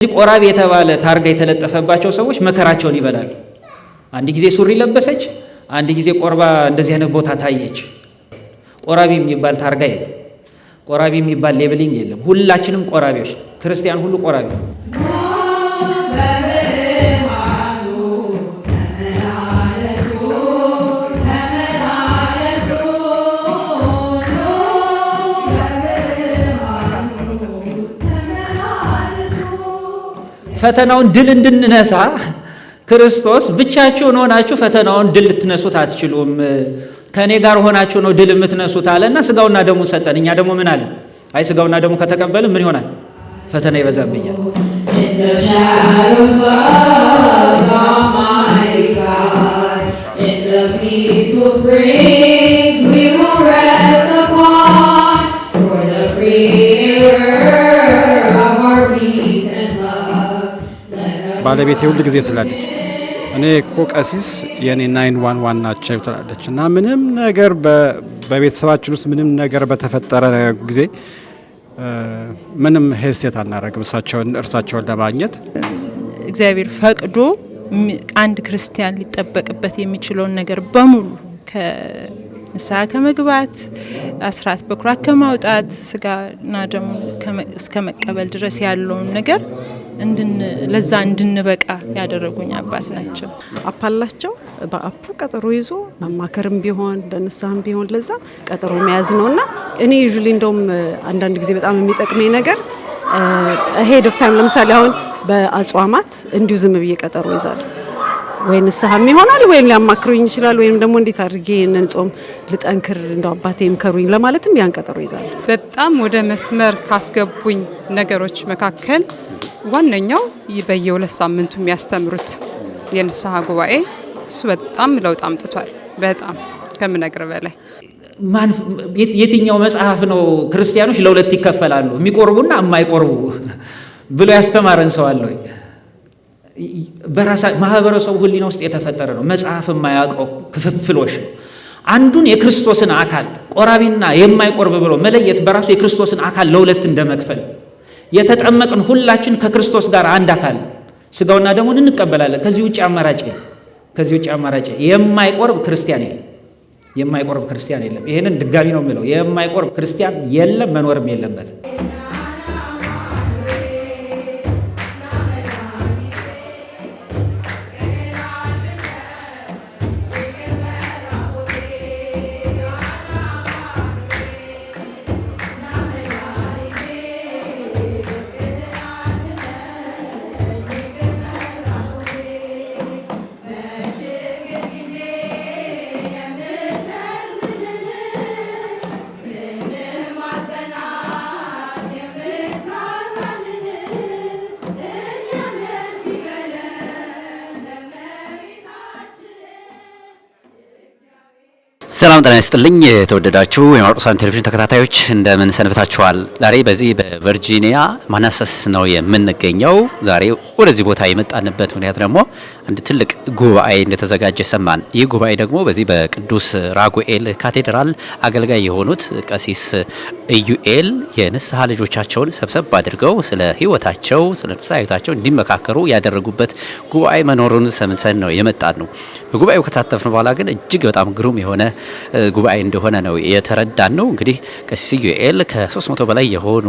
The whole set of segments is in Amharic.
ቆራቢ የተባለ ታርጋ የተለጠፈባቸው ሰዎች መከራቸውን ይበላሉ። አንድ ጊዜ ሱሪ ለበሰች፣ አንድ ጊዜ ቆርባ እንደዚህ አይነት ቦታ ታየች። ቆራቢ የሚባል ታርጋ የለም። ቆራቢ የሚባል ሌብሊንግ የለም። ሁላችንም ቆራቢዎች፣ ክርስቲያን ሁሉ ቆራቢ ነው። ፈተናውን ድል እንድንነሳ ክርስቶስ ብቻችሁን ሆናችሁ ፈተናውን ድል ልትነሱት አትችሉም፣ ከኔ ጋር ሆናችሁ ነው ድል የምትነሱት አለና ስጋውና ደሙን ሰጠን። እኛ ደግሞ ምን አለ? አይ ስጋውና ደሙ ከተቀበልን ምን ይሆናል? ፈተና ይበዛብኛል። ባለቤቴ ሁሉ ጊዜ ትላለች እኔ እኮ ቀሲስ የኔ 911 ናቸው ትላለች። እና ምንም ነገር በቤተሰባችን ውስጥ ምንም ነገር በተፈጠረ ጊዜ ምንም ሄስቴት አናደርግም እርሳቸውን ለማግኘት። እግዚአብሔር ፈቅዶ አንድ ክርስቲያን ሊጠበቅበት የሚችለውን ነገር በሙሉ ከንስሐ ከመግባት አስራት በኩራት ከማውጣት ስጋና ደሙ እስከ መቀበል ድረስ ያለውን ነገር ለዛ እንድንበቃ ያደረጉኝ አባት ናቸው። አፓላቸው በአፑ ቀጠሮ ይዞ መማከርም ቢሆን ለንስሐም ቢሆን ለዛ ቀጠሮ መያዝ ነውና እኔ ዩዥሊ እንደውም አንዳንድ ጊዜ በጣም የሚጠቅመኝ ነገር ሄድ ኦፍ ታይም ለምሳሌ አሁን በአጽዋማት እንዲሁ ዝም ብዬ ቀጠሮ ይዛለሁ። ወይ ንስሐም ይሆናል ወይም ሊያማክሩኝ ይችላል ወይም ደግሞ እንዴት አድርጌ ይሄንን ጾም ልጠንክር እንደው አባቴ ይምከሩኝ ለማለትም ያን ቀጠሮ ይዛለሁ። በጣም ወደ መስመር ካስገቡኝ ነገሮች መካከል ዋነኛው በየ2 ሳምንቱ የሚያስተምሩት የንስሐ ጉባኤ እሱ በጣም ለውጥ አምጥቷል። በጣም ከምነግር በላይ የትኛው መጽሐፍ ነው ክርስቲያኖች ለሁለት ይከፈላሉ የሚቆርቡና የማይቆርቡ ብሎ ያስተማረን ሰው አለ ወይ? በራሳ ማህበረሰቡ ሕሊና ውስጥ የተፈጠረ ነው። መጽሐፍ የማያውቀው ክፍፍሎሽ ነው። አንዱን የክርስቶስን አካል ቆራቢና የማይቆርብ ብሎ መለየት በራሱ የክርስቶስን አካል ለሁለት እንደመክፈል። የተጠመቅን ሁላችን ከክርስቶስ ጋር አንድ አካል ስጋውና ደሙን እንቀበላለን። ከዚህ ውጭ አማራጭ የማይቆርብ ክርስቲያን የለም። የማይቆርብ ክርስቲያን የለም። ይሄንን ድጋሚ ነው የምለው፣ የማይቆርብ ክርስቲያን የለም፣ መኖርም የለበት። ሰላም ጤና ይስጥልኝ። የተወደዳችሁ የማርቆስ ቴሌቪዥን ተከታታዮች እንደምን ሰንብታችኋል? ዛሬ በዚህ በቨርጂኒያ ማናሰስ ነው የምንገኘው። ዛሬ ወደዚህ ቦታ የመጣንበት ምክንያት ደግሞ አንድ ትልቅ ጉባኤ እንደተዘጋጀ ሰማን። ይህ ጉባኤ ደግሞ በዚህ በቅዱስ ራጉኤል ካቴድራል አገልጋይ የሆኑት ቀሲስ ኢዩኤል የንስሐ ልጆቻቸውን ሰብሰብ አድርገው ስለ ሕይወታቸው ስለ ንስሐ ሕይወታቸው እንዲመካከሩ ያደረጉበት ጉባኤ መኖሩን ሰምተን ነው የመጣን ነው። በጉባኤው ከተሳተፍን በኋላ ግን እጅግ በጣም ግሩም የሆነ ጉባኤ እንደሆነ ነው የተረዳን ነው። እንግዲህ ቀሲስ ኢዩኤል ከ300 በላይ የሆኑ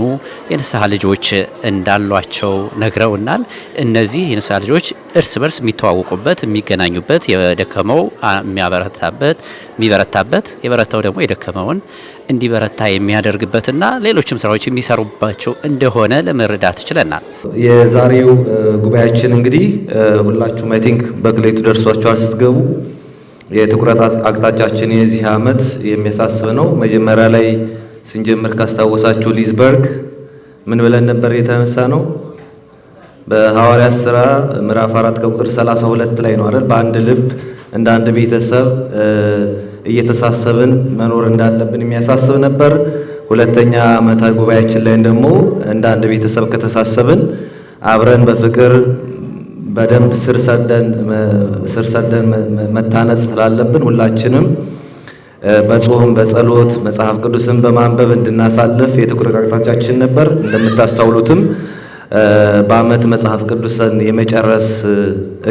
የንስሐ ልጆች እንዳሏቸው ነግረውናል። እነዚህ የንስሐ ልጆች እርስ በርስ የሚተዋወቁበት፣ የሚገናኙበት፣ የደከመው የሚበረታበት፣ የበረታው ደግሞ የደከመውን እንዲበረታ የሚያደርግበትና ሌሎችም ስራዎች የሚሰሩባቸው እንደሆነ ለመረዳት ችለናል። የዛሬው ጉባኤያችን እንግዲህ ሁላችሁም አይ ቲንክ በክሌቱ ደርሷችኋል ስትገቡ። የትኩረት አቅጣጫችን የዚህ ዓመት የሚያሳስብ ነው። መጀመሪያ ላይ ስንጀምር ካስታወሳችሁ ሊዝበርግ ምን ብለን ነበር የተነሳ ነው? በሐዋርያት ሥራ ምዕራፍ 4 ከቁጥር 32 ላይ ነው አይደል? በአንድ ልብ እንደ አንድ ቤተሰብ እየተሳሰብን መኖር እንዳለብን የሚያሳስብ ነበር። ሁለተኛ ዓመታዊ ጉባኤያችን ላይ ደግሞ እንደ አንድ ቤተሰብ ከተሳሰብን አብረን በፍቅር በደንብ ስር ሰደን መታነጽ ስላለብን ሁላችንም በጾም በጸሎት መጽሐፍ ቅዱስን በማንበብ እንድናሳልፍ የትኩረት አቅጣጫችን ነበር። እንደምታስተውሉትም በዓመት መጽሐፍ ቅዱስን የመጨረስ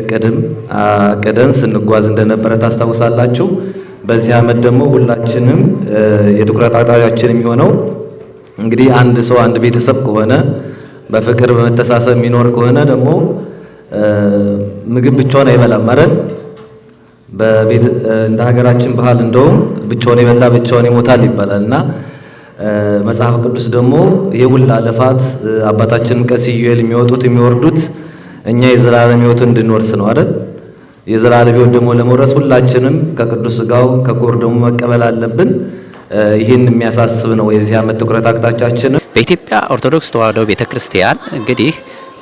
እቅድን ስንጓዝ እንደነበረ ታስታውሳላችሁ። በዚህ ዓመት ደግሞ ሁላችንም የትኩረት አቅጣጫችን የሚሆነው እንግዲህ አንድ ሰው አንድ ቤተሰብ ከሆነ በፍቅር በመተሳሰብ የሚኖር ከሆነ ደግሞ ምግብ ብቻውን አይበላም ማለት በቤት እንደ ሀገራችን ባህል እንደውም ብቻውን የበላ ብቻውን ይሞታል ይባላል እና መጽሐፍ ቅዱስ ደግሞ የሁላ ልፋት አባታችንም ቀሲስ ዩኤል የሚወጡት የሚወርዱት እኛ የዘላለም ሕይወት እንድንወርስ ነው አይደል? የዘላለም ሕይወት ደግሞ ለመውረስ ሁላችንም ከቅዱስ ሥጋው ከክቡር ደግሞ መቀበል አለብን። ይህን የሚያሳስብ ነው የዚህ ዓመት ትኩረት አቅጣጫችን። በኢትዮጵያ ኦርቶዶክስ ተዋሕዶ ቤተክርስቲያን እንግዲህ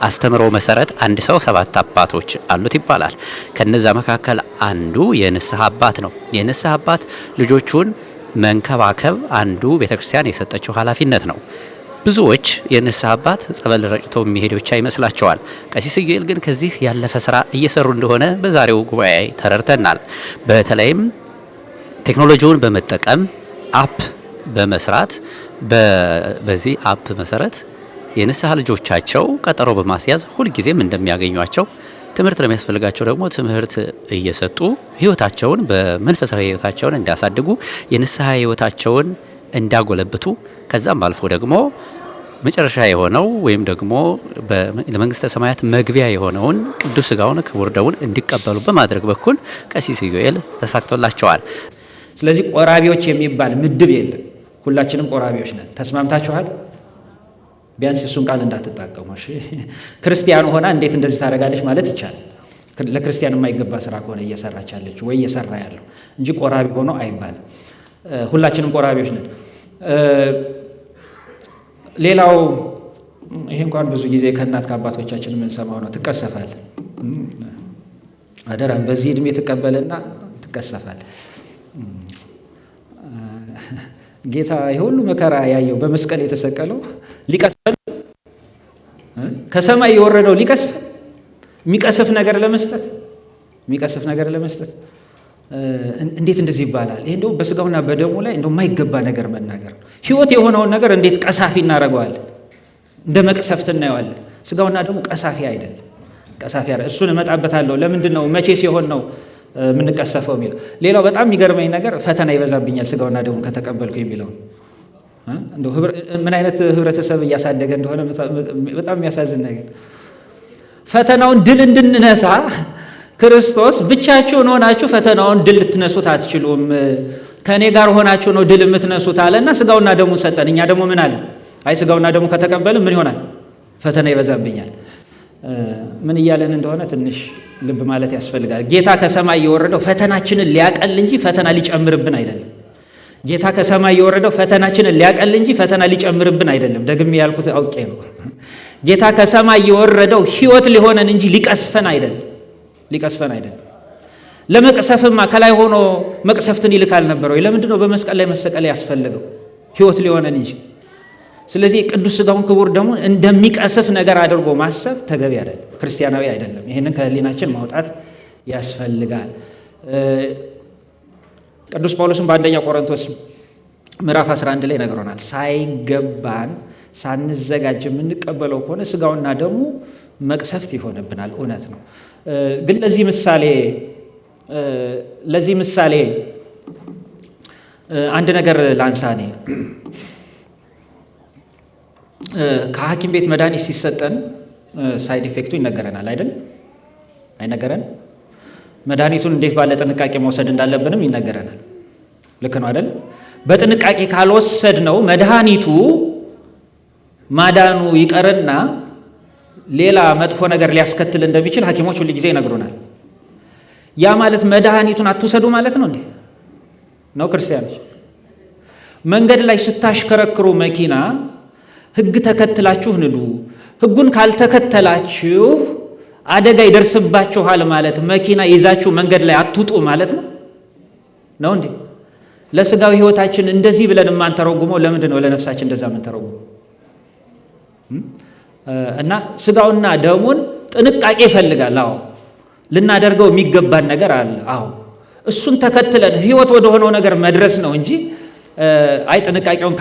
አስተምሮ መሰረት አንድ ሰው 7 አባቶች አሉት ይባላል። ከነዛ መካከል አንዱ የንስሐ አባት ነው። የንስሐ አባት ልጆቹን መንከባከብ አንዱ ቤተክርስቲያን የሰጠችው ኃላፊነት ነው። ብዙዎች የንስሐ አባት ጸበል ረጭተው የሚሄድ ብቻ ይመስላቸዋል። ቀሲስ ዩኤል ግን ከዚህ ያለፈ ስራ እየሰሩ እንደሆነ በዛሬው ጉባኤ ተረድተናል። በተለይም ቴክኖሎጂውን በመጠቀም አፕ በመስራት በዚህ አፕ መሰረት የንስሐ ልጆቻቸው ቀጠሮ በማስያዝ ሁልጊዜም እንደሚያገኟቸው ትምህርት ለሚያስፈልጋቸው ደግሞ ትምህርት እየሰጡ ህይወታቸውን በመንፈሳዊ ህይወታቸውን እንዲያሳድጉ የንስሐ ህይወታቸውን እንዳጎለብቱ ከዛም አልፎ ደግሞ መጨረሻ የሆነው ወይም ደግሞ ለመንግስተ ሰማያት መግቢያ የሆነውን ቅዱስ ሥጋውን ክቡር ደሙን እንዲቀበሉ በማድረግ በኩል ቀሲስ ዩኤል ተሳክቶላቸዋል። ስለዚህ ቆራቢዎች የሚባል ምድብ የለም። ሁላችንም ቆራቢዎች ነን። ተስማምታችኋል? ቢያንስ እሱን ቃል እንዳትጠቀሙ እሺ። ክርስቲያኑ ሆና እንዴት እንደዚህ ታደርጋለች ማለት ይቻላል። ለክርስቲያን የማይገባ ስራ ከሆነ እየሰራች ያለች ወይ እየሰራ ያለው እንጂ ቆራቢ ሆኖ አይባልም። ሁላችንም ቆራቢዎች ነን። ሌላው ይሄ እንኳን ብዙ ጊዜ ከእናት ከአባቶቻችን የምንሰማው ነው። ትቀሰፋል። አደራም በዚህ እድሜ ትቀበልና ትቀሰፋል። ጌታ የሁሉ መከራ ያየው በመስቀል የተሰቀለው ሊቀስፈን ከሰማይ የወረደው ሊቀስፈን የሚቀስፍ ነገር ለመስጠት እንዴት እንደዚህ ይባላል? ይሄ እንደው በስጋውና በደሙ ላይ እንደው የማይገባ ነገር መናገር ነው። ሕይወት የሆነውን ነገር እንዴት ቀሳፊ እናደርገዋለን? እንደ መቅሰፍት እናየዋለን። ስጋውና ደሙ ቀሳፊ አይደለም። ቀሳፊ አይደለም። እሱን እመጣበታለሁ። ለምንድን ነው መቼ ሲሆን ነው የምንቀሰፈው የሚለው። ሌላው በጣም የሚገርመኝ ነገር ፈተና ይበዛብኛል ስጋውና ደሙን ከተቀበልኩ የሚለው እንደው ምን አይነት ህብረተሰብ እያሳደገ እንደሆነ በጣም የሚያሳዝን ነገር። ፈተናውን ድል እንድንነሳ ክርስቶስ ብቻችሁን ሆናችሁ ፈተናውን ድል ልትነሱት አትችሉም፣ ከእኔ ጋር ሆናችሁ ነው ድል የምትነሱት አለና ስጋውና ደሙን ሰጠን። እኛ ደግሞ ምን አለ? አይ ስጋውና ደሙን ከተቀበልን ምን ይሆናል? ፈተና ይበዛብኛል። ምን እያለን እንደሆነ ትንሽ ልብ ማለት ያስፈልጋል። ጌታ ከሰማይ የወረደው ፈተናችንን ሊያቀል እንጂ ፈተና ሊጨምርብን አይደለም። ጌታ ከሰማይ የወረደው ፈተናችንን ሊያቀል እንጂ ፈተና ሊጨምርብን አይደለም። ደግሜ ያልኩት አውቄ ነው። ጌታ ከሰማይ የወረደው ሕይወት ሊሆነን እንጂ ሊቀስፈን አይደለም። ለመቅሰፍማ ከላይ ሆኖ መቅሰፍትን ይልካል ነበር ወይ? ለምንድን ነው በመስቀል ላይ መሰቀል ያስፈልገው? ሕይወት ሊሆነን እንጂ። ስለዚህ ቅዱስ ሥጋውን ክቡር ደሙን እንደሚቀስፍ ነገር አድርጎ ማሰብ ተገቢ አይደለም፣ ክርስቲያናዊ አይደለም። ይህንን ከህሊናችን ማውጣት ያስፈልጋል። ቅዱስ ጳውሎስም በአንደኛ ቆሮንቶስ ምዕራፍ 11 ላይ ነግሮናል። ሳይገባን ሳንዘጋጅ የምንቀበለው ከሆነ ሥጋውና ደሙ መቅሰፍት ይሆንብናል። እውነት ነው። ግን ለዚህ ምሳሌ አንድ ነገር ላንሳኔ። ከሐኪም ቤት መድኃኒት ሲሰጠን ሳይድ ኢፌክቱ ይነገረናል አይደል? አይነገረን? መድኃኒቱን እንዴት ባለ ጥንቃቄ መውሰድ እንዳለብንም ይነገረናል። ልክ ነው አይደል? በጥንቃቄ ካልወሰድ ነው መድኃኒቱ ማዳኑ ይቀርና ሌላ መጥፎ ነገር ሊያስከትል እንደሚችል ሐኪሞች ሁሉ ጊዜ ይነግሩናል። ያ ማለት መድኃኒቱን አትውሰዱ ማለት ነው እንዴ? ነው ክርስቲያኖች? መንገድ ላይ ስታሽከረክሩ መኪና ሕግ ተከትላችሁ ንዱ። ሕጉን ካልተከተላችሁ አደጋ ይደርስባችኋል ማለት መኪና ይዛችሁ መንገድ ላይ አትውጡ ማለት ነው እንዴ? ለስጋዊ ሕይወታችን እንደዚህ ብለን የማንተረጉመው ለምንድን ነው? ለነፍሳችን እንደዛ የምንተረጉመው እና ስጋውና ደሙን ጥንቃቄ ይፈልጋል። አዎ ልናደርገው የሚገባን ነገር አለ። አዎ እሱን ተከትለን ሕይወት ወደ ሆነው ነገር መድረስ ነው እንጂ አይ ጥንቃቄውን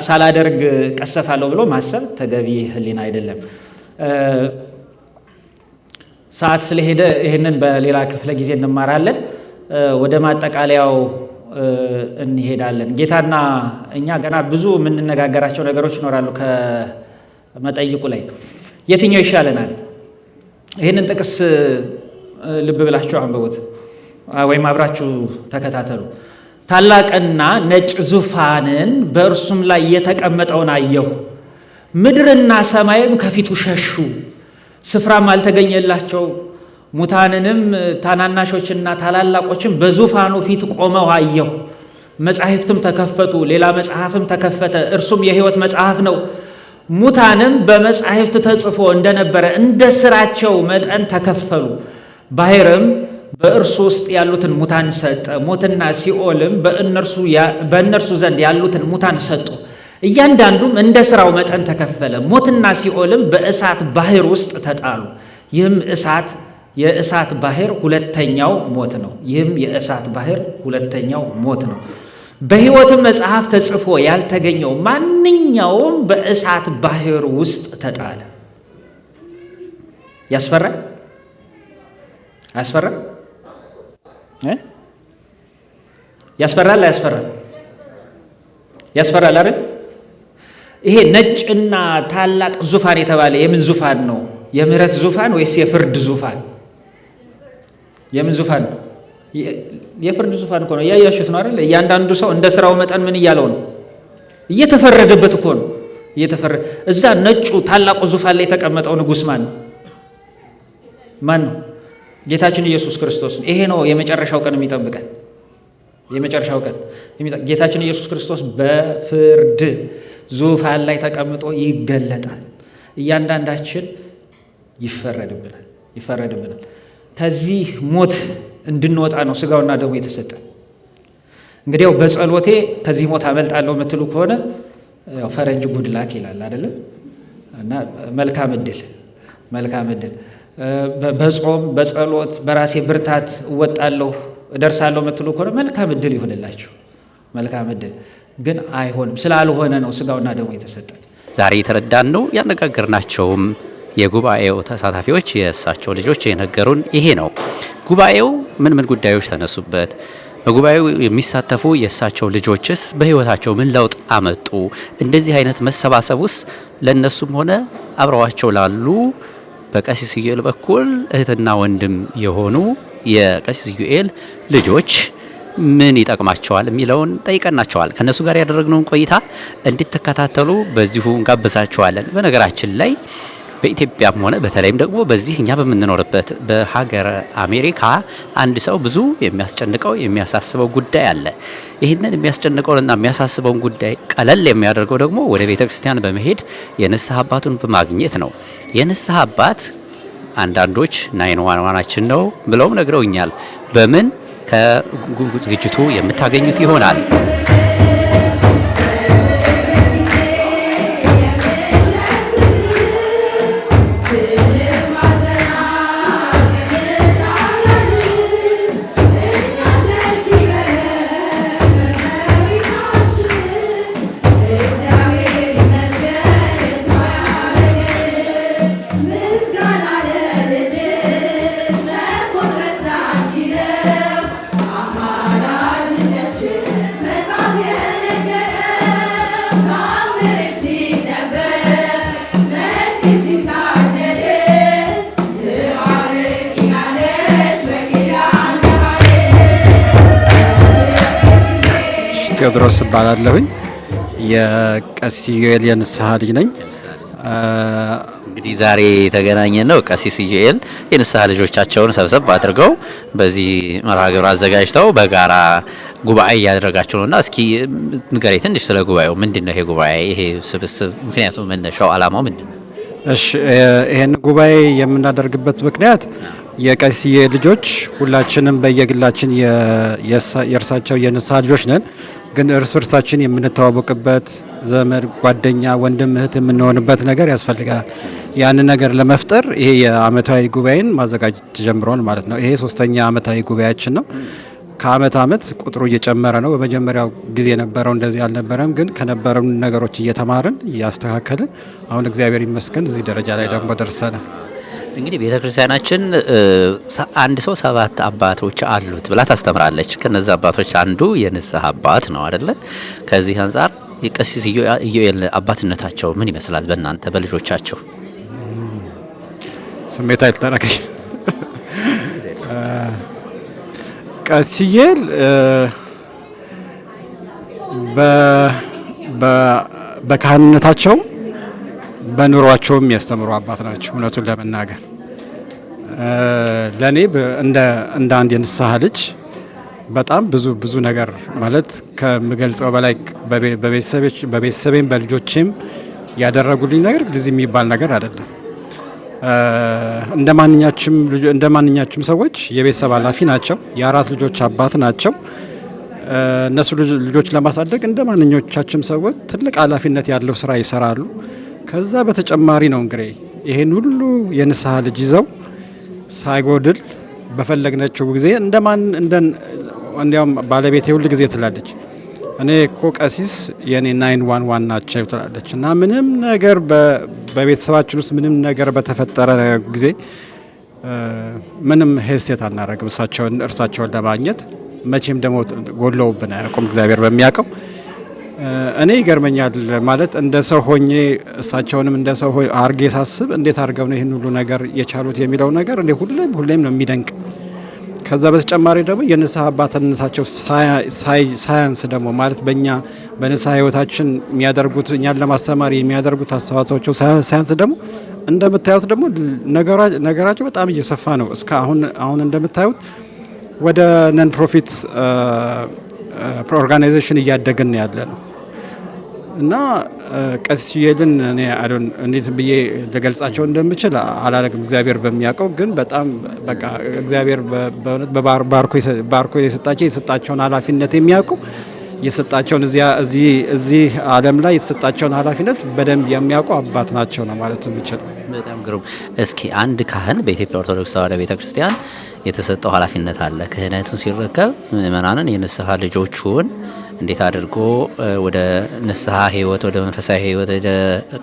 ሳላደርግ ቀሰፋለሁ ብሎ ማሰብ ተገቢ ህሊና አይደለም። ሰዓት ስለሄደ ይህንን በሌላ ክፍለ ጊዜ እንማራለን። ወደ ማጠቃለያው እንሄዳለን። ጌታና እኛ ገና ብዙ የምንነጋገራቸው ነገሮች ይኖራሉ። ከመጠይቁ ላይ የትኛው ይሻለናል? ይህንን ጥቅስ ልብ ብላችሁ አንብቡት ወይም አብራችሁ ተከታተሉ። ታላቅና ነጭ ዙፋንን በእርሱም ላይ የተቀመጠውን አየሁ፣ ምድርና ሰማይም ከፊቱ ሸሹ፣ ስፍራም አልተገኘላቸው። ሙታንንም ታናናሾችና ታላላቆችም በዙፋኑ ፊት ቆመው አየሁ። መጻሕፍትም ተከፈቱ፣ ሌላ መጽሐፍም ተከፈተ፣ እርሱም የሕይወት መጽሐፍ ነው። ሙታንም በመጻሕፍት ተጽፎ እንደነበረ እንደ ስራቸው መጠን ተከፈሉ። ባሕርም በእርሱ ውስጥ ያሉትን ሙታን ሰጠ። ሞትና ሲኦልም በእነርሱ ዘንድ ያሉትን ሙታን ሰጡ። እያንዳንዱም እንደ ስራው መጠን ተከፈለ። ሞትና ሲኦልም በእሳት ባሕር ውስጥ ተጣሉ። ይህም የእሳት ባሕር ሁለተኛው ሞት ነው። በሕይወትም መጽሐፍ ተጽፎ ያልተገኘው ማንኛውም በእሳት ባሕር ውስጥ ተጣለ። ያስፈራል? አያስፈራም? ያስፈራል? አያስፈራም? ያስፈራል አይደል? ይሄ ነጭና ታላቅ ዙፋን የተባለ የምን ዙፋን ነው? የምህረት ዙፋን ወይስ የፍርድ ዙፋን? የምን ዙፋን ነው? የፍርድ ዙፋን እኮ ነው። እያያችሁት ነው አይደል? እያንዳንዱ ሰው እንደ ስራው መጠን ምን እያለው ነው? እየተፈረደበት እኮ ነው። እዛ ነጩ ታላቁ ዙፋን ላይ የተቀመጠው ንጉሥ ማን ነው? ማን ነው? ጌታችን ኢየሱስ ክርስቶስ ነው። ይሄ ነው የመጨረሻው ቀን የሚጠብቀን። የመጨረሻው ቀን ጌታችን ኢየሱስ ክርስቶስ በፍርድ ዙፋን ላይ ተቀምጦ ይገለጣል። እያንዳንዳችን ይፈረድብናል። ከዚህ ሞት እንድንወጣ ነው ስጋውና ደሙ የተሰጠ። እንግዲያው በጸሎቴ ከዚህ ሞት አመልጣለሁ የምትሉ ከሆነ ያው ፈረንጅ ጉድ ላክ ይላል አይደለም? እና መልካም እድል። በጾም በጸሎት በራሴ ብርታት እወጣለሁ እደርሳለሁ የምትሉ ከሆነ መልካም እድል ይሁንላችሁ። መልካም እድል ግን አይሆንም። ስላልሆነ ነው ስጋውና ደሙ የተሰጠ። ዛሬ የተረዳን ነው ያነጋገርናቸውም የጉባኤው ተሳታፊዎች የእሳቸው ልጆች የነገሩን ይሄ ነው። ጉባኤው ምን ጉዳዮች ተነሱበት? በጉባኤው የሚሳተፉ የእሳቸው ልጆችስ በሕይወታቸው ምን ለውጥ አመጡ? እንደዚህ አይነት መሰባሰብ ውስጥ ለእነሱም ሆነ አብረዋቸው ላሉ በቀሲስ ዩኤል በኩል እህትና ወንድም የሆኑ የቀሲስ ዩኤል ልጆች ምን ይጠቅማቸዋል የሚለውን ጠይቀናቸዋል። ከነሱ ጋር ያደረግነውን ቆይታ እንድትከታተሉ በዚሁ እንጋብዛቸዋለን። በነገራችን ላይ በኢትዮጵያም ሆነ በተለይም ደግሞ በዚህ እኛ በምንኖርበት በሀገረ አሜሪካ አንድ ሰው ብዙ የሚያስጨንቀው የሚያሳስበው ጉዳይ አለ። ይህንን የሚያስጨንቀውንና የሚያሳስበውን ጉዳይ ቀለል የሚያደርገው ደግሞ ወደ ቤተ ክርስቲያን በመሄድ የንስሐ አባቱን በማግኘት ነው። የንስሐ አባት አንዳንዶች 911 ነው ብለውም ነግረውኛል። በምን ከዝግጅቱ የምታገኙት ይሆናል። ቴዎድሮስ እባላለሁኝ። የቀሲስ ዩኤል የንስሐ ልጅ ነኝ። እንግዲህ ዛሬ የተገናኘ ነው ቀሲስ ዩኤል የንስሐ ልጆቻቸውን ሰብሰብ አድርገው በዚህ መርሃ ግብር አዘጋጅተው በጋራ ጉባኤ እያደረጋቸው ነውና እስኪ ንገረኝ ትንሽ ስለ ጉባኤው። ምንድነው ይሄ ጉባኤ? ይሄ ስብስብ ምክንያቱም መነሻው ዓላማው ምንድነው? እሺ፣ ይሄን ጉባኤ የምናደርግበት ምክንያት የቀሲስ ዩኤል ልጆች ሁላችንም በየግላችን የእርሳቸው የንስሐ ልጆች ነን። ግን እርስ በርሳችን የምንተዋወቅበት ዘመድ፣ ጓደኛ፣ ወንድም፣ እህት የምንሆንበት ነገር ያስፈልገናል። ያንን ነገር ለመፍጠር ይሄ የአመታዊ ጉባኤን ማዘጋጀት ጀምሯል ማለት ነው። ይሄ 3ኛ አመታዊ ጉባኤያችን ነው። ከአመት አመት ቁጥሩ እየጨመረ ነው። በመጀመሪያው ጊዜ የነበረው እንደዚህ አልነበረም፣ ግን ከነበረው ነገሮች እየተማርን እያስተካከልን አሁን እግዚአብሔር ይመስገን እዚህ ደረጃ ላይ ደግሞ ደርሰናል። እንግዲህ ቤተ ክርስቲያናችን አንድ ሰው 7 አባቶች አሉት ብላ ታስተምራለች። ከነዚህ አባቶች አንዱ የንስሐ አባት ነው አይደለ? ከዚህ አንጻር የቀሲስ ኢዮኤል አባትነታቸው ምን ይመስላል በእናንተ በልጆቻቸው? ስሜት አይተናገኝ ቀሲስ ኢዮኤል በካህንነታቸው በኑሯቸውም የሚያስተምሩ አባት ናቸው። እውነቱን ለመናገር ለእኔ እንደ አንድ የንስሐ ልጅ በጣም ብዙ ነገር ማለት ከምገልጸው በላይ በቤተሰቤም በልጆቼም ያደረጉልኝ ነገር እንደዚህ የሚባል ነገር አይደለም። እንደ ማንኛችም ሰዎች የቤተሰብ ኃላፊ ናቸው። የ4 ልጆች አባት ናቸው። እነሱ ልጆች ለማሳደግ እንደ ማንኛዎቻችን ሰዎች ትልቅ ኃላፊነት ያለው ስራ ይሰራሉ። ከዛ በተጨማሪ ነው እንግዲህ ይሄን ሁሉ የንስሐ ልጅ ይዘው ሳይጎድል በፈለግነችው ጊዜ እንዲያውም ባለቤቴ ሁል ጊዜ ትላለች እኔ እኮ ቀሲስ የኔ 911 ናቸው ትላለች። እና ምንም ነገር በቤተሰባችን ውስጥ ምንም ነገር በተፈጠረ ጊዜ ምንም ሄስቴት አናደርግም እርሳቸውን ለማግኘት። መቼም ደግሞ ጎለውብን አያውቁም እግዚአብሔር በሚያውቀው። እኔ ይገርመኛል ማለት እንደ ሰው ሆኜ እሳቸውንም እንደ ሰው አርጌ ሳስብ እንዴት አድርገው ነው ይህን ሁሉ ነገር የቻሉት የሚለው ነገር እኔ ሁሌም ነው የሚደንቅ። ከዛ በተጨማሪ ደግሞ የንስሐ አባትነታቸው ሳያንስ ደግሞ ማለት በእኛ በንስሐ ህይወታችን የሚያደርጉት እኛን ለማስተማር የሚያደርጉት አስተዋጽኦቸው ሳያንስ ደግሞ እንደምታዩት ደግሞ ነገራቸው በጣም እየሰፋ ነው። እስከ አሁን እንደምታዩት ወደ ነን ፕሮፊት ኦርጋናይዜሽን እያደግን ያለ ነው እና ቀሲስ ኢዮኤልን እኔ እንዴት ብዬ ልገልጻቸው እንደምችል አላረግም፣ እግዚአብሔር በሚያውቀው። ግን በጣም በቃ እግዚአብሔር ባርኮ የሰጣቸውን ኃላፊነት የሚያውቁ የሰጣቸውን እዚህ ዓለም ላይ የተሰጣቸውን ኃላፊነት በደንብ የሚያውቁ አባት ናቸው ነው ማለት የምችል። በጣም ግሩም። እስኪ አንድ ካህን በኢትዮጵያ ኦርቶዶክስ ተዋሕዶ ቤተክርስቲያን የተሰጠው ኃላፊነት አለ። ክህነቱን ሲረከብ ምእመናንን የንስሐ ልጆቹን እንዴት አድርጎ ወደ ንስሐ ህይወት፣ ወደ መንፈሳዊ ህይወት፣ ወደ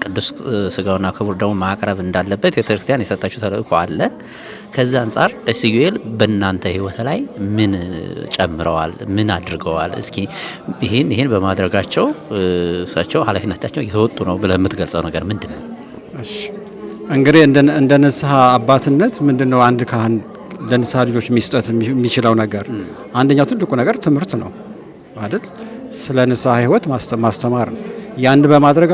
ቅዱስ ስጋውና ክቡር ደግሞ ማቅረብ እንዳለበት ቤተክርስቲያን የሰጣቸው ተልእኮ አለ። ከዛ አንጻር ቀሲስ ኢዮኤል በእናንተ ህይወት ላይ ምን ጨምረዋል? ምን አድርገዋል? እስኪ ይህን በማድረጋቸው እሳቸው ኃላፊነታቸው እየተወጡ ነው ብለህ የምትገልጸው ነገር ምንድን ነው? እሺ እንግዲህ እንደ ንስሐ አባትነት ምንድን ነው አንድ ካህን ለንስሐ ልጆች መስጠት የሚችለው ነገር? አንደኛው ትልቁ ነገር ትምህርት ነው አይደል? ስለ ንስሐ ህይወት ማስተማር ነው። ያን በማድረግ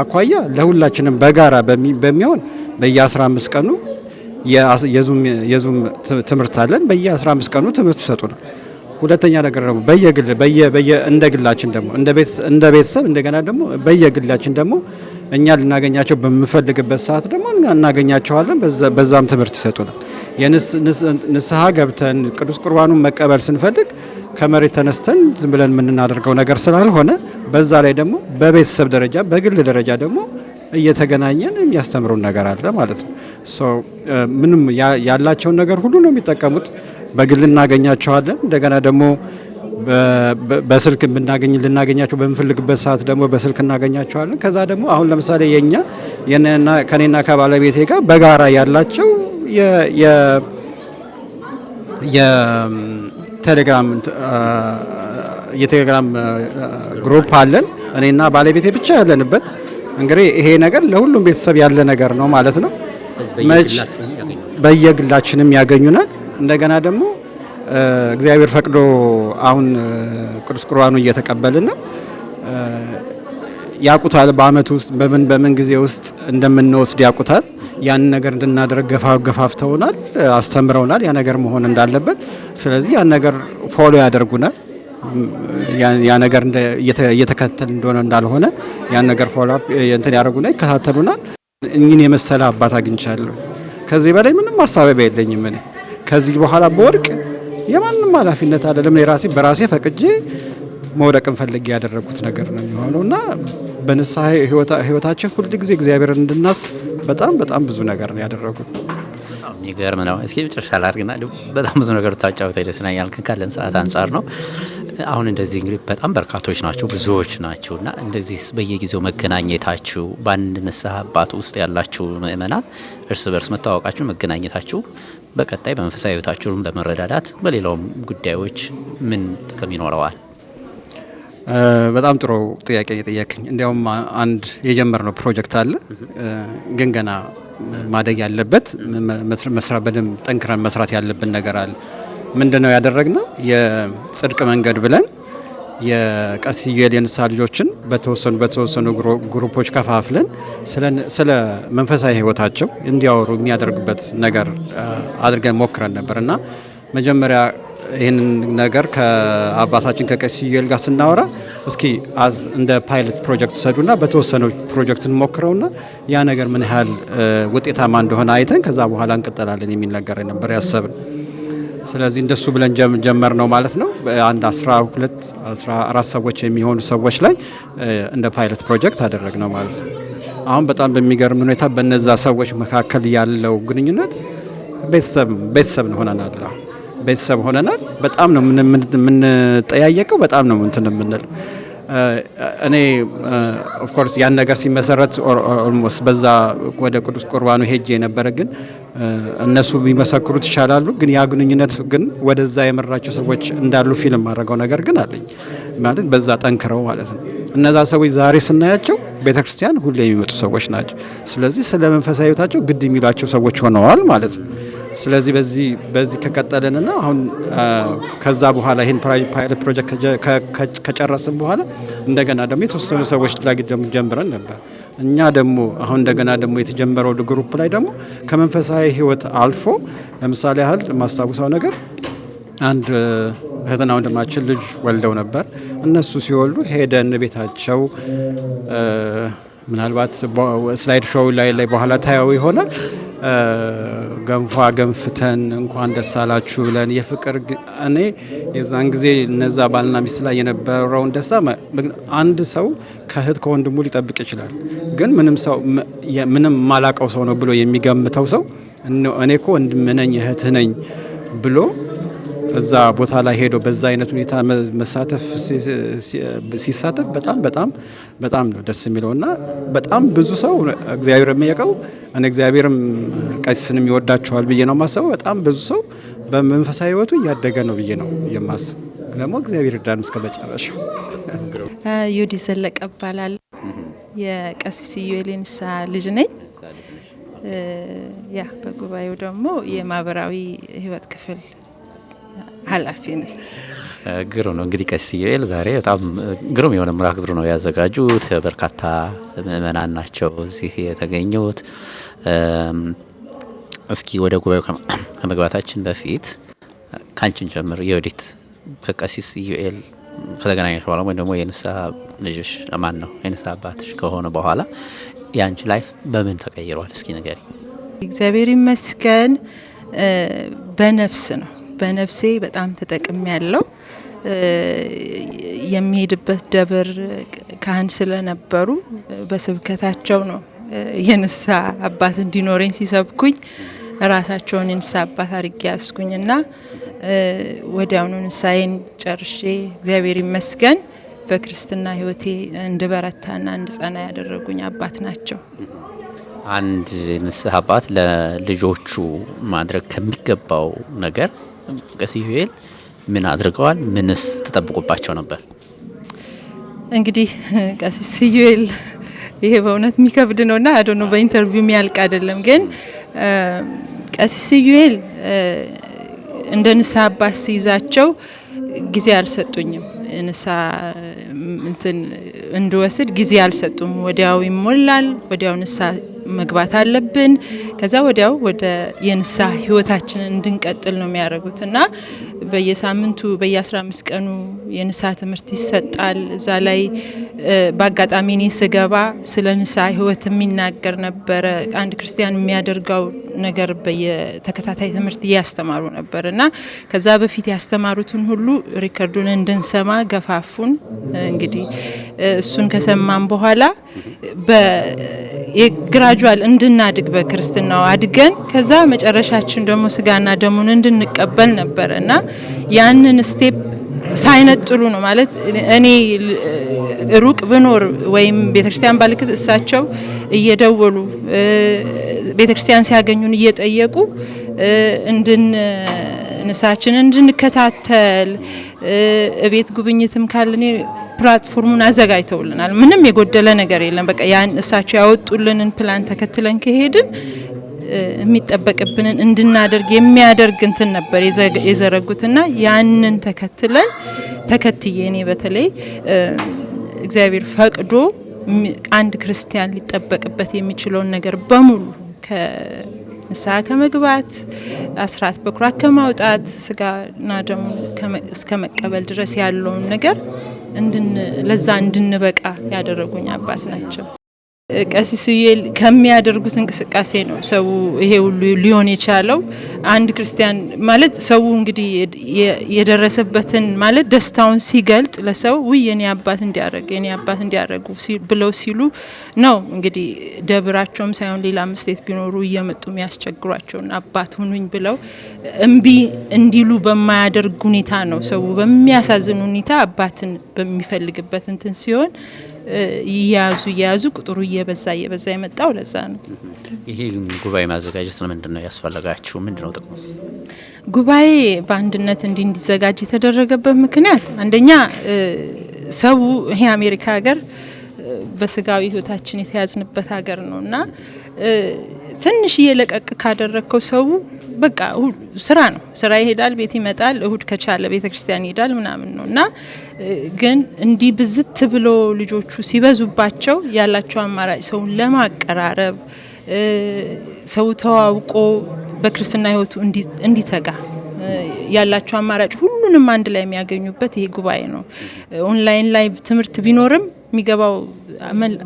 አኳያ ለሁላችንም በጋራ በሚሆን በየ15 ቀኑ የዙም ትምህርት አለን። በየ15 ቀኑ ትምህርት ይሰጡናል። ሁለተኛ ነገር ደግሞ እንደ ግላችን ደግሞ እንደ ቤተሰብ እንደገና ደግሞ በየግላችን ደግሞ እኛ ልናገኛቸው በምፈልግበት ሰዓት ደግሞ እናገኛቸዋለን። በዛም ትምህርት ይሰጡናል። ንስሐ ገብተን ቅዱስ ቁርባኑን መቀበል ስንፈልግ ከመሬት ተነስተን ዝም ብለን የምናደርገው ነገር ስላልሆነ በዛ ላይ ደግሞ በቤተሰብ ደረጃ በግል ደረጃ ደግሞ እየተገናኘን የሚያስተምሩን ነገር አለ ማለት ነው። ምንም ያላቸውን ነገር ሁሉ ነው የሚጠቀሙት። በግል እናገኛቸዋለን። እንደገና ደግሞ በስልክ ልናገኛቸው በምንፈልግበት ሰዓት ደግሞ በስልክ እናገኛቸዋለን። ከዛ ደግሞ አሁን ለምሳሌ ከኔና ከባለቤቴ ጋር በጋራ ያላቸው የቴሌግራም ግሩፕ አለን። እኔና ባለቤቴ ብቻ ያለንበት። እንግዲህ ይሄ ነገር ለሁሉም ቤተሰብ ያለ ነገር ነው ማለት ነው። በየግላችንም ያገኙናል። እንደገና ደግሞ እግዚአብሔር ፈቅዶ አሁን ቅዱስ ቁርባኑ እየተቀበልን ነው። ያቁታል በአመት ውስጥ በምን ጊዜ ውስጥ እንደምንወስድ ያቁታል። ያን ነገር እንድናደርግ ገፋፍተውናል፣ አስተምረውናል ያ ነገር መሆን እንዳለበት። ስለዚህ ያን ነገር ፎሎ ያደርጉናል። ያ ነገር እየተከተል እንደሆነ እንዳልሆነ ያን ነገር ፎሎ እንትን ያደርጉናል፣ ይከታተሉናል። እኚህን የመሰለ አባት አግኝቻለሁ። ከዚህ በላይ ምንም ማሳበቢያ የለኝም። እኔ ከዚህ በኋላ በወርቅ የማንም ኃላፊነት አይደለም። በራሴ ፈቅጄ መውደቅን ፈልጌ ያደረኩት ነገር ነው የሚሆነው እና በንስሐ ህይወታችን ሁል ጊዜ እግዚአብሔርን እንድናስብ በጣም ብዙ ነገር ነው ያደረጉት። የሚገርም ነው። እስኪ መጨረሻ ላድርግና በጣም ብዙ ነገር ታጫውተኝ ደስ ይለኛል፣ ግን ካለን ሰዓት አንጻር ነው። አሁን እንደዚህ እንግዲህ በጣም በርካቶች ናቸው፣ ብዙዎች ናቸው እና እንደዚህ በየጊዜው መገናኘታችሁ በአንድ ንስሐ አባት ውስጥ ያላችሁ ምእመናን እርስ በርስ መተዋወቃችሁ፣ መገናኘታችሁ በቀጣይ በመንፈሳዊ ሕይወታችሁም ለመረዳዳት በሌላውም ጉዳዮች ምን ጥቅም ይኖረዋል? በጣም ጥሩ ጥያቄ የጠየቅኝ። እንዲያውም አንድ የጀመርነው ፕሮጀክት አለ፣ ግን ገና ማደግ ያለበት መስራት በደንብ ጠንክረን መስራት ያለብን ነገር አለ። ምንድነው ያደረግነው? የጽድቅ መንገድ ብለን የቀሲስ ኢዩኤል የንስሐ ልጆችን በተወሰኑ ግሩፖች ከፋፍለን ስለ መንፈሳዊ ሕይወታቸው እንዲያወሩ የሚያደርጉበት ነገር አድርገን ሞክረን ነበር እና መጀመሪያ ይህንን ነገር ከአባታችን ከቀሲስ ኢዩኤል ጋር ስናወራ እስኪ እንደ ፓይለት ፕሮጀክት ውሰዱና በተወሰነው ፕሮጀክት እንሞክረውና ያ ነገር ምን ያህል ውጤታማ እንደሆነ አይተን ከዛ በኋላ እንቀጥላለን የሚል ነገር ነበር ያሰብን። ስለዚህ እንደሱ ብለን ጀመር ነው ማለት ነው። አንድ 14 ሰዎች የሚሆኑ ሰዎች ላይ እንደ ፓይለት ፕሮጀክት አደረግ ነው ማለት ነው። አሁን በጣም በሚገርም ሁኔታ በነዛ ሰዎች መካከል ያለው ግንኙነት ቤተሰብ ሆነናል። ቤተሰብ ሆነናል። በጣም ነው የምንጠያየቀው፣ በጣም ነው እንትን የምንለው። እኔ ኦፍ ኮርስ ያን ነገር ሲመሰረት ኦልሞስት በዛ ወደ ቅዱስ ቁርባኑ ሄጄ የነበረ፣ ግን እነሱ ቢመሰክሩት ይሻላሉ። ግን ያ ግንኙነት ግን ወደዛ የመራቸው ሰዎች እንዳሉ ፊልም ማድረገው ነገር ግን አለኝ ማለት በዛ ጠንክረው ማለት ነው። እነዛ ሰዎች ዛሬ ስናያቸው ቤተክርስቲያን ሁሌ የሚመጡ ሰዎች ናቸው። ስለዚህ ስለ መንፈሳዊ ሕይወታቸው ግድ የሚሏቸው ሰዎች ሆነዋል ማለት ነው። ስለዚህ በዚህ ከቀጠልንና አሁን ከዛ በኋላ ይህን ፓይለት ፕሮጀክት ከጨረስን በኋላ እንደገና ደግሞ የተወሰኑ ሰዎች ላይ ጀምረን ነበር። እኛ ደግሞ አሁን እንደገና ደግሞ የተጀመረው ግሩፕ ላይ ደግሞ ከመንፈሳዊ ሕይወት አልፎ ለምሳሌ ያህል ማስታወሰው ነገር አንድ እህትና ወንድማችን ልጅ ወልደው ነበር። እነሱ ሲወልዱ ሄደን ቤታቸው ምናልባት ስላይድ ሾው ላይ በኋላ ታየው ይሆናል ገንፋ ገንፍተን እንኳን ደስ አላችሁ ብለን የፍቅር እኔ የዛን ጊዜ እነዛ ባልና ሚስት ላይ የነበረውን ደስታ አንድ ሰው ከእህት ከወንድሙ ሊጠብቅ ይችላል። ግን ምንም ማላቀው ሰው ነው ብሎ የሚገምተው ሰው እኔ እኮ ወንድም ነኝ እህት ነኝ ብሎ እዛ ቦታ ላይ ሄዶ በዛ አይነት ሁኔታ መሳተፍ ሲሳተፍ በጣም ነው ደስ የሚለውና በጣም ብዙ ሰው እግዚአብሔር የሚያውቀው እኔ እግዚአብሔርም ቀሲስንም ይወዳቸዋል ብዬ ነው የማስበው። በጣም ብዙ ሰው በመንፈሳዊ ሕይወቱ እያደገ ነው ብዬ ነው የማስበው። ደግሞ እግዚአብሔር ይርዳን እስከ መጨረሻው። ዮዲ ዘለቀ እባላለሁ። የቀሲስ ኢዩኤል የንስሐ ልጅ ነኝ። ያ በጉባኤው ደግሞ የማህበራዊ ሕይወት ክፍል ኃላፊ ነኝ። ግሩም ነው። እንግዲህ ቀሲስ ኢዩኤል ዛሬ በጣም ግሩም የሆነ መርሃ ግብር ነው ያዘጋጁት። በርካታ ምእመናን ናቸው እዚህ የተገኙት። እስኪ ወደ ጉባኤው ከመግባታችን በፊት ካንቺን ጀምር ዮዲት፣ ከቀሲስ ኢዩኤል ከተገናኘሽ በኋላ ወይም ደግሞ የንስሐ ልጅሽ ማን ነው የንስሐ አባትሽ ከሆነ በኋላ የአንቺ ላይፍ በምን ተቀይሯል? እስኪ ንገሪ። እግዚአብሔር ይመስገን በነፍሴ በጣም ተጠቅሜ ያለው የሚሄድበት ደብር ካህን ስለነበሩ በስብከታቸው ነው የንስሐ አባት እንዲኖረኝ ሲሰብኩኝ ራሳቸውን የንስሐ አባት አድርጌ ያስኩኝና ወዲያውኑ ንስሐዬን ጨርሼ እግዚአብሔር ይመስገን በክርስትና ሕይወቴ እንድበረታና እንድጸና ያደረጉኝ አባት ናቸው። አንድ ንስሐ አባት ለልጆቹ ማድረግ ከሚገባው ነገር ቀሲስ ኢዩኤል ምን አድርገዋል? ምንስ ተጠብቆባቸው ነበር? እንግዲህ ቀሲስ ኢዩኤል ይሄ በእውነት የሚከብድ ነውና አዶኖ በኢንተርቪው የሚያልቅ አይደለም። ግን ቀሲስ ኢዩኤል እንደ ንስሐ አባት ሲይዛቸው ጊዜ አልሰጡኝም። ንስሐ እንድወስድ ጊዜ አልሰጡም። ወዲያው ይሞላል፣ ወዲያው ንስሐ መግባት አለብን። ከዛ ወዲያው ወደ የንስሐ ሕይወታችንን እንድንቀጥል ነው የሚያደርጉት እና በየሳምንቱ በየ15 ቀኑ የንስሐ ትምህርት ይሰጣል። እዛ ላይ በአጋጣሚ እኔ ስገባ ስለ ንስሐ ሕይወት የሚናገር ነበረ። አንድ ክርስቲያን የሚያደርገው ነገር በየተከታታይ ትምህርት እያስተማሩ ነበር እና ከዛ በፊት ያስተማሩትን ሁሉ ሪከርዱን እንድንሰማ ገፋፉን። እንግዲህ እሱን ከሰማን በኋላ የግራጁዋል እንድናድግ በክርስትናው አድገን ከዛ መጨረሻችን ደግሞ ስጋና ደሙን እንድንቀበል ነበርና ያንን ስቴፕ ሳይነጥሉ ነው ማለት እኔ ሩቅ ብኖር ወይም ቤተክርስቲያን ባልክት እሳቸው እየደወሉ ቤተክርስቲያን ሲያገኙን እየጠየቁ ንሳችንን እንድንከታተል እቤት ጉብኝትም ካለኔ ፕላትፎርሙን አዘጋጅተውልናል። ምንም የጎደለ ነገር የለም። በቃ ያን እሳቸው ያወጡልንን ፕላን ተከትለን ከሄድን የሚጠበቅብንን እንድናደርግ የሚያደርግ እንትን ነበር የዘረጉትና ያንን ተከትዬ እኔ በተለይ እግዚአብሔር ፈቅዶ አንድ ክርስቲያን ሊጠበቅበት የሚችለውን ነገር በሙሉ ከንስሐ ከመግባት አስራት በኩራት ከማውጣት ስጋና ደሙ እስከ መቀበል ድረስ ያለውን ነገር ለዛ እንድንበቃ ያደረጉኝ አባት ናቸው። ቀሲስ ዩኤል ከሚያደርጉት እንቅስቃሴ ነው ሰው ይሄ ሁሉ ሊሆን የቻለው። አንድ ክርስቲያን ማለት ሰው እንግዲህ የደረሰበትን ማለት ደስታውን ሲገልጥ ለሰው የኔ አባት እንዲያረጉ ብለው ሲሉ ነው እንግዲህ ደብራቸውም ሳይሆን ሌላ ስቴት ቢኖሩ እየመጡ የሚያስቸግሯቸውን አባት ሁኑኝ ብለው እምቢ እንዲሉ በማያደርግ ሁኔታ ነው ሰው በሚያሳዝን ሁኔታ አባትን በሚፈልግበት እንትን ሲሆን ይያዙ ቁጥሩ እየበዛ የመጣው ለዛ ነው። ይሄ ጉባኤ ማዘጋጀት ለምንድን ነው ያስፈልጋችሁ? ምንድነው ጥቅሙ? ጉባኤ በአንድነት እንዲዘጋጅ የተደረገበት ምክንያት አንደኛ ሰው ይሄ አሜሪካ ሀገር በስጋዊ ህይወታችን የተያዝንበት ሀገር ነውና ትንሽ እየለቀቅ ካደረከው ሰው በቃ ስራ ነው። ስራ ይሄዳል፣ ቤት ይመጣል፣ እሁድ ከቻለ ቤተክርስቲያን ይሄዳል ምናምን ነውና ግን እንዲህ ብዝት ብሎ ልጆቹ ሲበዙባቸው ያላቸው አማራጭ ሰውን ለማቀራረብ ሰው ተዋውቆ በክርስትና ህይወቱ እንዲተጋ ያላቸው አማራጭ ሁሉንም አንድ ላይ የሚያገኙበት ይሄ ጉባኤ ነው። ኦንላይን ላይ ትምህርት ቢኖርም የሚገባው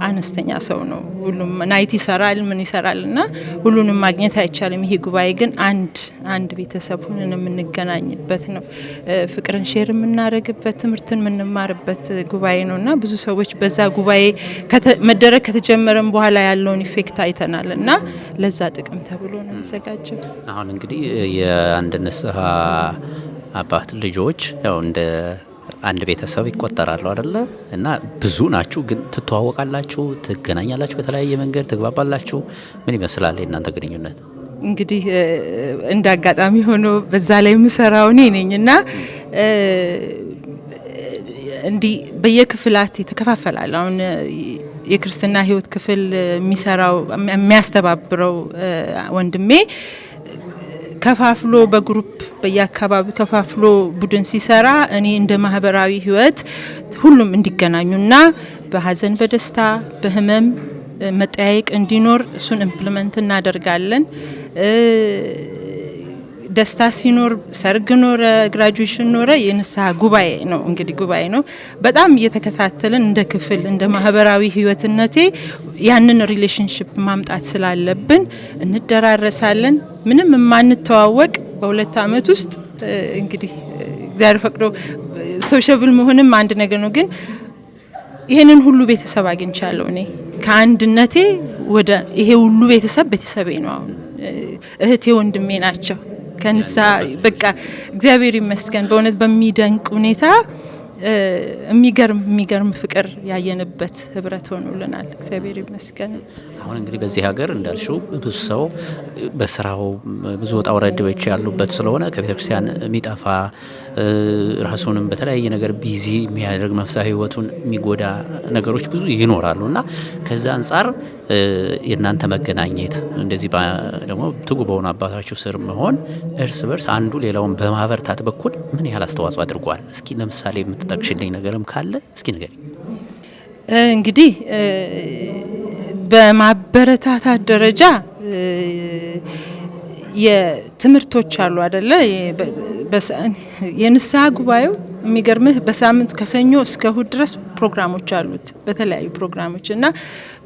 አነስተኛ ሰው ነው። ሁሉም ናይት ይሰራል ምን ይሰራልና ሁሉንም ማግኘት አይቻልም። ይሄ ጉባኤ ግን አንድ ቤተሰብ ሆነን የምንገናኝበት ነው። ፍቅርን ሼር የምናደርግበት ትምህርትን የምንማርበት ጉባኤ ነውና ብዙ ሰዎች በዛ ጉባኤ መደረግ ከተጀመረም በኋላ ያለውን ኢፌክት አይተናልና ለዛ ጥቅም ተብሎ ነው የሚዘጋጀው። አሁን እንግዲህ የአንድ ንስሐ አባት ልጆች ያው እንደ አንድ ቤተሰብ ይቆጠራሉ አይደለ? እና ብዙ ናችሁ፣ ግን ትተዋወቃላችሁ፣ ትገናኛላችሁ፣ በተለያየ መንገድ ትግባባላችሁ። ምን ይመስላል የእናንተ ግንኙነት? እንግዲህ እንደ አጋጣሚ ሆኖ በዛ ላይ የምሰራው እኔ ነኝና እንዲህ በየክፍላት የተከፋፈላል። አሁን የክርስትና ህይወት ክፍል የሚያስተባብረው ወንድሜ ከፋፍሎ በግሩፕ በየአካባቢው ከፋፍሎ ቡድን ሲሰራ እኔ እንደ ማህበራዊ ህይወት ሁሉም እንዲገናኙና በሀዘን በደስታ በህመም መጠያየቅ እንዲኖር እሱን ኢምፕሊመንት እናደርጋለን። ደስታ ሲኖር ሰርግ ኖረ ግራጁዌሽን ኖረ የንስሐ ጉባኤ ነው እንግዲህ ጉባኤ ነው። በጣም እየተከታተልን እንደ ክፍል እንደ ማህበራዊ ህይወትነቴ ያንን ሪሌሽንሺፕ ማምጣት ስላለብን እንደራረሳለን። ምንም የማንተዋወቅ በሁለት አመት ውስጥ እንግዲህ እግዚአብሔር ፈቅዶ ሶሻብል መሆንም አንድ ነገር ነው። ግን ይሄንን ሁሉ ቤተሰብ አግኝቻለሁ። እኔ ከአንድነቴ ወደ ይሄ ሁሉ ቤተሰቤ ነው። አሁን እህቴ ወንድሜ ናቸው። ከንሳ በቃ እግዚአብሔር ይመስገን በእውነት በሚደንቅ ሁኔታ የሚገርም ፍቅር ያየንበት ህብረት ሆኖልናል። እግዚአብሔር ይመስገን። አሁን እንግዲህ በዚህ ሀገር እንዳልሽው ብዙ ሰው በስራው ብዙ ወጣ ወረዶች ያሉበት ስለሆነ ከቤተክርስቲያን የሚጠፋ ራሱንም በተለያየ ነገር ቢዚ የሚያደርግ መንፈሳዊ ህይወቱን የሚጎዳ ነገሮች ብዙ ይኖራሉ እና ከዛ አንጻር የእናንተ መገናኘት እንደዚህ ደግሞ ትጉ በሆኑ አባታችሁ ስር መሆን እርስ በርስ አንዱ ሌላውን በማበርታት በኩል ምን ያህል አስተዋጽኦ አድርጓል? እስኪ ለምሳሌ የምትጠቅሽልኝ ነገርም ካለ እስኪ ንገሪኝ። እንግዲህ በማበረታታት ደረጃ የትምህርቶች አሉ አይደለ? የንስሐ ጉባኤው የሚገርምህ በሳምንት ከሰኞ እስከ እሁድ ድረስ ፕሮግራሞች አሉት። በተለያዩ ፕሮግራሞች እና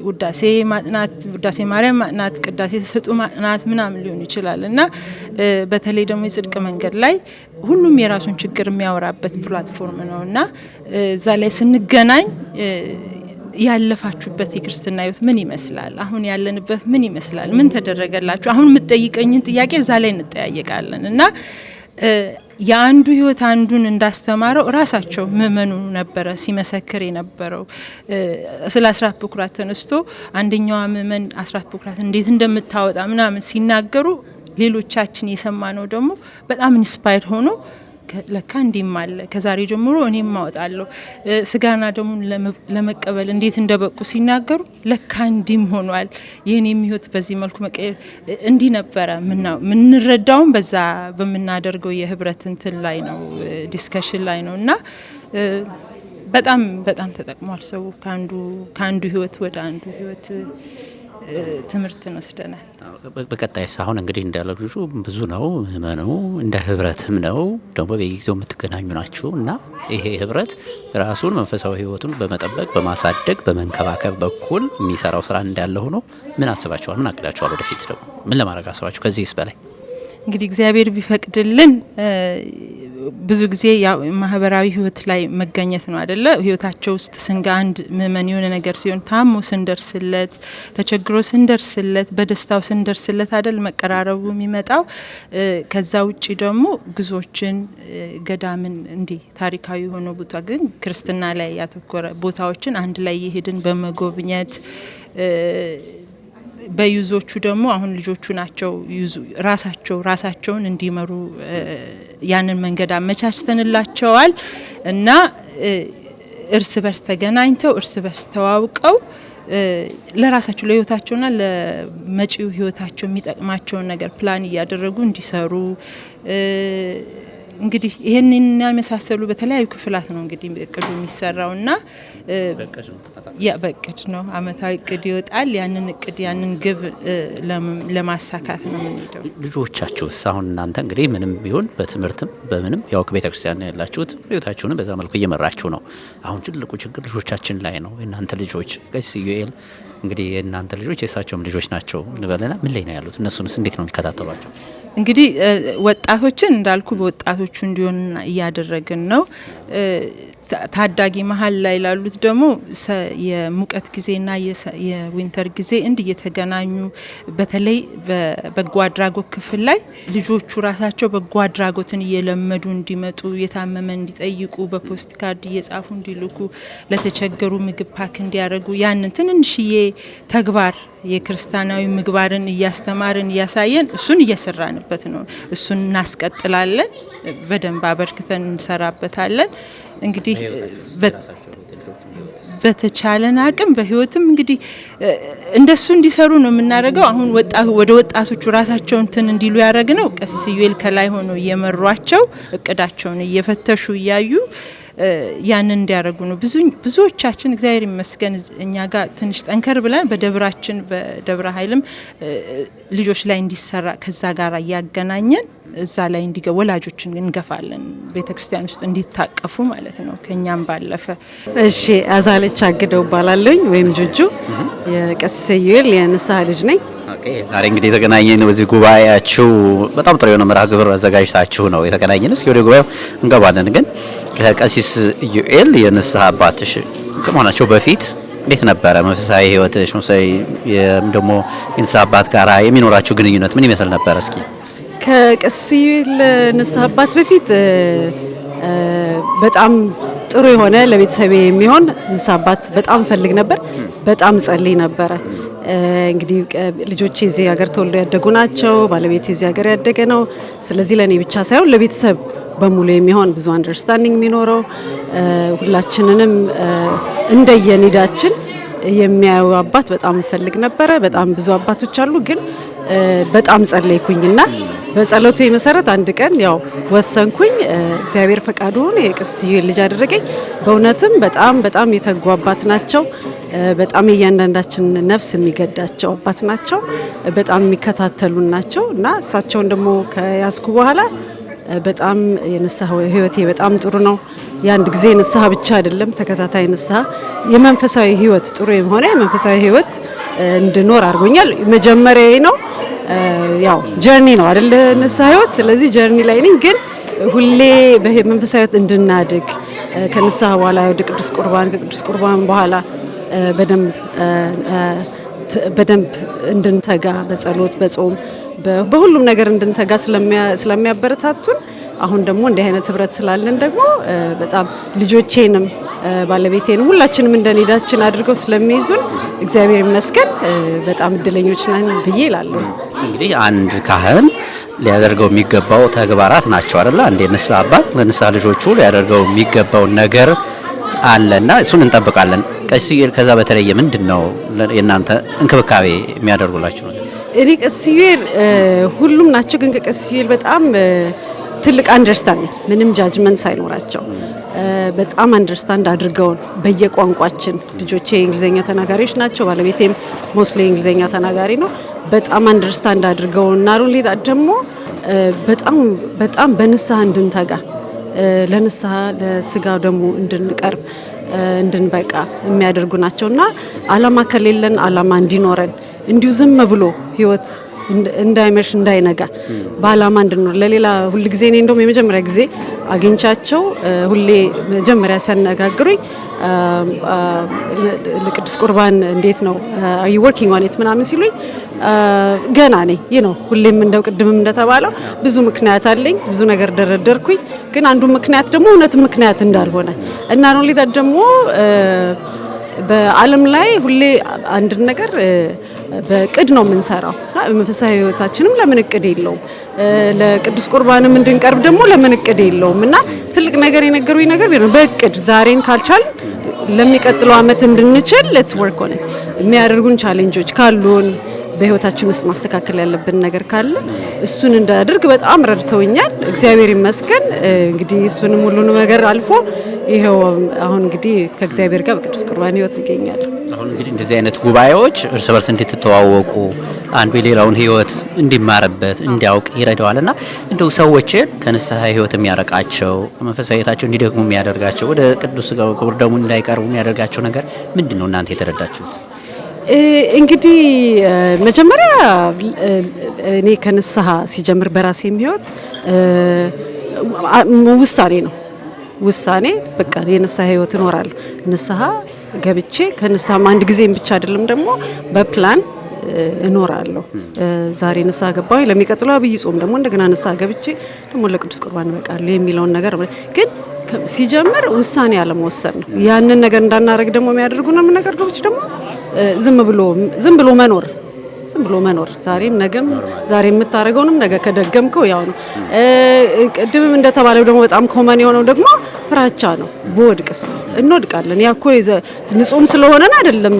ውዳሴ ማጥናት፣ ውዳሴ ማርያም ማጥናት፣ ቅዳሴ ተሰጥኦ ማጥናት ምናምን ሊሆን ይችላል እና በተለይ ደግሞ የጽድቅ መንገድ ላይ ሁሉም የራሱን ችግር የሚያወራበት ፕላትፎርም ነው እና እዛ ላይ ስንገናኝ ያለፋችሁበት የክርስትና ህይወት ምን ይመስላል? አሁን ያለንበት ምን ይመስላል? ምን ተደረገላችሁ? አሁን የምትጠይቀኝን ጥያቄ እዛ ላይ እንጠያየቃለን እና የአንዱ ህይወት አንዱን እንዳስተማረው ራሳቸው ምእመኑ ነበረ ሲመሰክር የነበረው። ስለ አስራት በኩራት ተነስቶ አንደኛዋ ምእመን አስራት በኩራት እንዴት እንደምታወጣ ምናምን ሲናገሩ ሌሎቻችን የሰማነው ደግሞ በጣም ኢንስፓየር ሆኖ ለካ እንዲም አለ ከዛሬ ጀምሮ እኔም ማወጣለሁ ስጋና ደሙን ለመቀበል እንዴት እንደበቁ ሲናገሩ ለካ እንዲም ሆኗል የኔም ህይወት በዚህ መልኩ መቀየር እንዲ ነበረ ምንረዳውን በዛ በመናደርገው የህብረት እንትን ላይ ነው ዲስከሽን ላይ ነውና በጣም በጣም ተጠቅሟል ሰው ካንዱ ህይወት ወደ አንዱ ህይወት ትምህርት ወስደናል። በቀጣይ ሳይሆን እንግዲህ እንዳለግሉ ብዙ ነው ምእመኑ እንደ ህብረትም ነው ደግሞ በየጊዜው የምትገናኙ ናችሁ እና ይሄ ህብረት ራሱን መንፈሳዊ ህይወቱን በመጠበቅ በማሳደግ በመንከባከብ በኩል የሚሰራው ስራ እንዳለ ሆኖ ምን አስባችኋል? ምን አቅዳችኋል? ወደፊት ደግሞ ምን ለማድረግ አስባችሁ ከዚህስ በላይ? እንግዲህ እግዚአብሔር ቢፈቅድልን ብዙ ጊዜ ያው ማህበራዊ ህይወት ላይ መገኘት ነው አይደለ? ህይወታቸው ውስጥ ስንጋ አንድ ምእመን የሆነ ነገር ሲሆን ታሞ ስንደርስለት ተቸግሮ ስንደርስለት በደስታው ስንደርስለት አይደል መቀራረቡ የሚመጣው። ከዛ ውጪ ደግሞ ጉዞችን ገዳምን እንዲህ ታሪካዊ የሆነ ቦታ ግን ክርስትና ላይ ያተኮረ ቦታዎችን አንድ ላይ የሄድን በመጎብኘት በዩዞቹ ደግሞ አሁን ልጆቹ ናቸው ራሳቸውን እንዲመሩ ያንን መንገድ አመቻችተንላቸዋል እና እርስ በርስ ተገናኝተው እርስ በርስ ተዋውቀው ለራሳቸው ለህይወታቸውና ለመጪው ህይወታቸው የሚጠቅማቸውን ነገር ፕላን እያደረጉ እንዲሰሩ እንግዲህ ይሄንን ያመሳሰሉ በተለያዩ ክፍላት ነው እንግዲህ እቅዱ የሚሰራውና በእቅድ ነው አመታዊ እቅድ ይወጣል። ያንን እቅድ ያንን ግብ ለማሳካት ነው የምንሄደው። ልጆቻችሁስ አሁን እናንተ እንግዲህ ምንም ቢሆን በትምህርትም በምንም ያው ከቤተክርስቲያን ያላችሁት ህይወታችሁን በዛ መልኩ እየመራችሁ ነው። አሁን ትልቁ ችግር ልጆቻችን ላይ ነው። እናንተ ልጆች ቀሲስ ዩኤል እንግዲህ የእናንተ ልጆች የእሳቸውም ልጆች ናቸው እንበለና ምን ላይ ነው ያሉት? እነሱንስ እንዴት ነው የሚከታተሏቸው? እንግዲህ ወጣቶችን እንዳልኩ በወጣቶቹ እንዲሆን እያደረግን ነው። ታዳጊ መሀል ላይ ላሉት ደግሞ የሙቀት ጊዜና የዊንተር ጊዜ እየተገናኙ በተለይ በበጎ አድራጎት ክፍል ላይ ልጆቹ ራሳቸው በጎ አድራጎትን እየለመዱ እንዲመጡ የታመመ እንዲጠይቁ በፖስት ካርድ እየጻፉ እንዲልኩ ለተቸገሩ ምግብ ፓክ እንዲያደርጉ ያንን ትንንሽዬ ተግባር የክርስቲያናዊ ምግባርን እያስተማርን እያሳየን እሱን እየሰራንበት ነው። እሱን እናስቀጥላለን። በደንብ አበርክተን እንሰራበታለን። እንግዲህ በተቻለን አቅም በህይወትም እንግዲህ እንደሱ እንዲሰሩ ነው የምናደርገው። አሁን ወደ ወጣቶቹ ራሳቸውን እንትን እንዲሉ ያደረግ ነው። ቀሲስ ዩኤል ከላይ ሆኖ እየመሯቸው እቅዳቸውን እየፈተሹ እያዩ ያንን እንዲያደርጉ ነው። ብዙዎቻችን እግዚአብሔር ይመስገን እኛ ጋር ትንሽ ጠንከር ብለን በደብራችን በደብረ ኃይልም ልጆች ላይ እንዲሰራ ከዛ ጋር እያገናኘን እዛ ላይ እንዲገቡ ወላጆችን እንገፋለን። ቤተክርስቲያን ውስጥ እንዲታቀፉ ማለት ነው ከኛም ባለፈ። እሺ አዛለች አግደው ባላለኝ ወይም ጁጁ የቀሲስ ዩኤል የንስሐ ልጅ ነኝ። ዛሬ እንግዲህ የተገናኘን በዚህ ጉባኤያችሁ በጣም ጥሩ የሆነ መርሃ ግብር አዘጋጅታችሁ ነው የተገናኘን። እስኪ ወደ ጉባኤው እንገባለን። ግን ከቀሲስ ዩኤል የንስሐ አባትሽ ከመሆናቸው በፊት እንዴት ነበረ መንፈሳዊ ህይወትሽ? ደግሞ የንስሐ አባት ጋር የሚኖራችሁ ግንኙነት ምን ይመስል ነበር? እስኪ ከቀሲስ ዩኤል ንስሐ አባት በፊት በጣም ጥሩ የሆነ ለቤተሰቤ የሚሆን ንስሐ አባት በጣም ፈልግ ነበር። በጣም ጸልይ ነበረ። እንግዲህ ልጆቼ እዚህ ሀገር ተወልደው ያደጉ ናቸው። ባለቤቴ እዚህ ሀገር ያደገ ነው። ስለዚህ ለኔ ብቻ ሳይሆን ለቤተሰብ በሙሉ የሚሆን ብዙ አንደርስታንዲንግ የሚኖረው ሁላችንንም እንደየኒዳችን የሚያዩ አባት በጣም ፈልግ ነበረ። በጣም ብዙ አባቶች አሉ፣ ግን በጣም ጸለይኩኝና በጸሎቱ መሰረት አንድ ቀን ያው ወሰንኩኝ። እግዚአብሔር ፈቃዱ ሆነ የቀሲስ ዩኤል ልጅ አደረገኝ። በእውነትም በጣም የተጉ አባት ናቸው። በጣም የእያንዳንዳችን ነፍስ የሚገዳቸው አባት ናቸው። በጣም የሚከታተሉን ናቸው እና እሳቸውን ደግሞ ከያዝኩ በኋላ በጣም የንስሐ ህይወቴ በጣም ጥሩ ነው። የአንድ ጊዜ ንስሐ ብቻ አይደለም፣ ተከታታይ ንስሐ የመንፈሳዊ ህይወት ጥሩ የሆነ የመንፈሳዊ ህይወት እንድኖር አድርጎኛል። መጀመሪያዬ ነው ያው ጀርኒ ነው አይደል ንስሐ ህይወት። ስለዚህ ጀርኒ ላይ ነኝ፣ ግን ሁሌ በመንፈሳዊ ህይወት እንድናድግ ከንስሐ በኋላ ወደ ቅዱስ ቁርባን ከቅዱስ ቁርባን በኋላ በደንብ እንድንተጋ በጸሎት በጾም በሁሉም ነገር እንድንተጋ ስለሚያበረታቱን አሁን ደግሞ እንዲህ አይነት ህብረት ስላለን ደግሞ በጣም ልጆቼንም ባለቤቴንም ሁላችንም እንደኔዳችን አድርገው ስለሚይዙን እግዚአብሔር ይመስገን በጣም እድለኞች ነን ብዬ እላለሁ። እንግዲህ አንድ ካህን ሊያደርገው የሚገባው ተግባራት ናቸው አይደል? አንድ የንስሐ አባት ለንስሐ ልጆቹ ሊያደርገው የሚገባው ነገር አለና እሱን እንጠብቃለን። ቀሲስ ከዛ በተለየ ምንድነው የእናንተ እንክብካቤ የሚያደርጉላችሁ ነው? እኔ ቀሲስ ሁሉም ናቸው፣ ግን ከቀሲስ በጣም ትልቅ አንደርስታንዲንግ ምንም ጃጅመንት ሳይኖራቸው በጣም አንደርስታንድ አድርገውን በየቋንቋችን ልጆቼ እንግሊዘኛ ተናጋሪዎች ናቸው፣ ባለቤቴም ሞስሊ እንግሊዘኛ ተናጋሪ ነው። በጣም አንደርስታንድ አድርገውን ናሩን ሌላ ደግሞ በጣም በንስሐ እንድንተጋ ለንስሐ ለስጋ ደግሞ እንድንቀርብ እንድንበቃ የሚያደርጉ ናቸውና አላማ ከሌለን አላማ እንዲኖረን እንዲሁ ዝም ብሎ ህይወት እንዳይመሽ እንዳይነጋ በአላማ እንድንኖር ለሌላ ሁሉ ጊዜ እኔ እንደውም የመጀመሪያ ጊዜ አግኝቻቸው ሁሌ መጀመሪያ ሲያነጋግሩኝ ለቅዱስ ቁርባን እንዴት ነው are you working on it ምናምን ሲሉኝ ገና ነኝ ሁሌም እንደው ቅድምም እንደተባለው ብዙ ምክንያት አለኝ፣ ብዙ ነገር ደረደርኩኝ። ግን አንዱ ምክንያት ደግሞ እውነት ምክንያት እንዳልሆነ እና ነው ሊዳ ደግሞ በዓለም ላይ ሁሌ አንድ ነገር በቅድ ነው የምንሰራው። መንፈሳዊ ህይወታችንም ለምን እቅድ የለውም? ለቅዱስ ቁርባንም እንድንቀርብ ደግሞ ለምን እቅድ የለውም? እና ትልቅ ነገር የነገሩኝ ነገር ቢሆን በእቅድ ዛሬን ካልቻል ለሚቀጥለው አመት እንድንችል ሌትስ ወርክ ኦን ኢት የሚያደርጉን ቻሌንጆች ካሉን በህይወታችን ውስጥ ማስተካከል ያለብን ነገር ካለ እሱን እንዳደርግ በጣም ረድተውኛል። እግዚአብሔር ይመስገን። እንግዲህ እሱንም ሁሉንም ነገር አልፎ ይሄው አሁን እንግዲህ ከእግዚአብሔር ጋር በቅዱስ ቁርባን ህይወት እንገኛለን። አሁን እንግዲህ እንደዚህ አይነት ጉባኤዎች እርስ በርስ እንድትተዋወቁ አንዱ የሌላውን ህይወት እንዲማርበት እንዲያውቅ ይረዳዋልና እንደው ሰዎችን ከንስሐ ህይወት የሚያረቃቸው መንፈሳዊ ህይወታቸው እንዲደግሙ የሚያደርጋቸው ወደ ቅዱስ ሥጋው ክቡር ደሙ እንዳይቀርቡ የሚያደርጋቸው ነገር ምንድነው እናንተ የተረዳችሁት? እንግዲህ መጀመሪያ እኔ ከንስሐ ሲጀምር በራሴም ህይወት ውሳኔ በቃ የንስሐ ህይወት እኖራለሁ። ንስሐ ገብቼ ከንስሐም አንድ ጊዜም ብቻ አይደለም ደግሞ በፕላን እኖራለሁ። ዛሬ ንስሐ ገባሁ፣ ለሚቀጥለው አብይ ጾም ደግሞ እንደገና ንስሐ ገብቼ ደግሞ ለቅዱስ ቁርባን በቃለሁ የሚለውን ነገር ግን ሲጀምር ውሳኔ አለመወሰን ነው። ያንን ነገር እንዳናረግ ደግሞ የሚያደርጉን ነገር ደግሞ ዝም ብሎ መኖር ዛሬም ነገም ዛሬ የምታረገውንም ነገ ከደገምከው ያው ነው። ቅድምም እንደተባለው ደግሞ በጣም ኮመን የሆነው ደግሞ ፍራቻ ነው። በወድቅስ እንወድቃለን። ያኮ ንጹም ስለሆነን አይደለም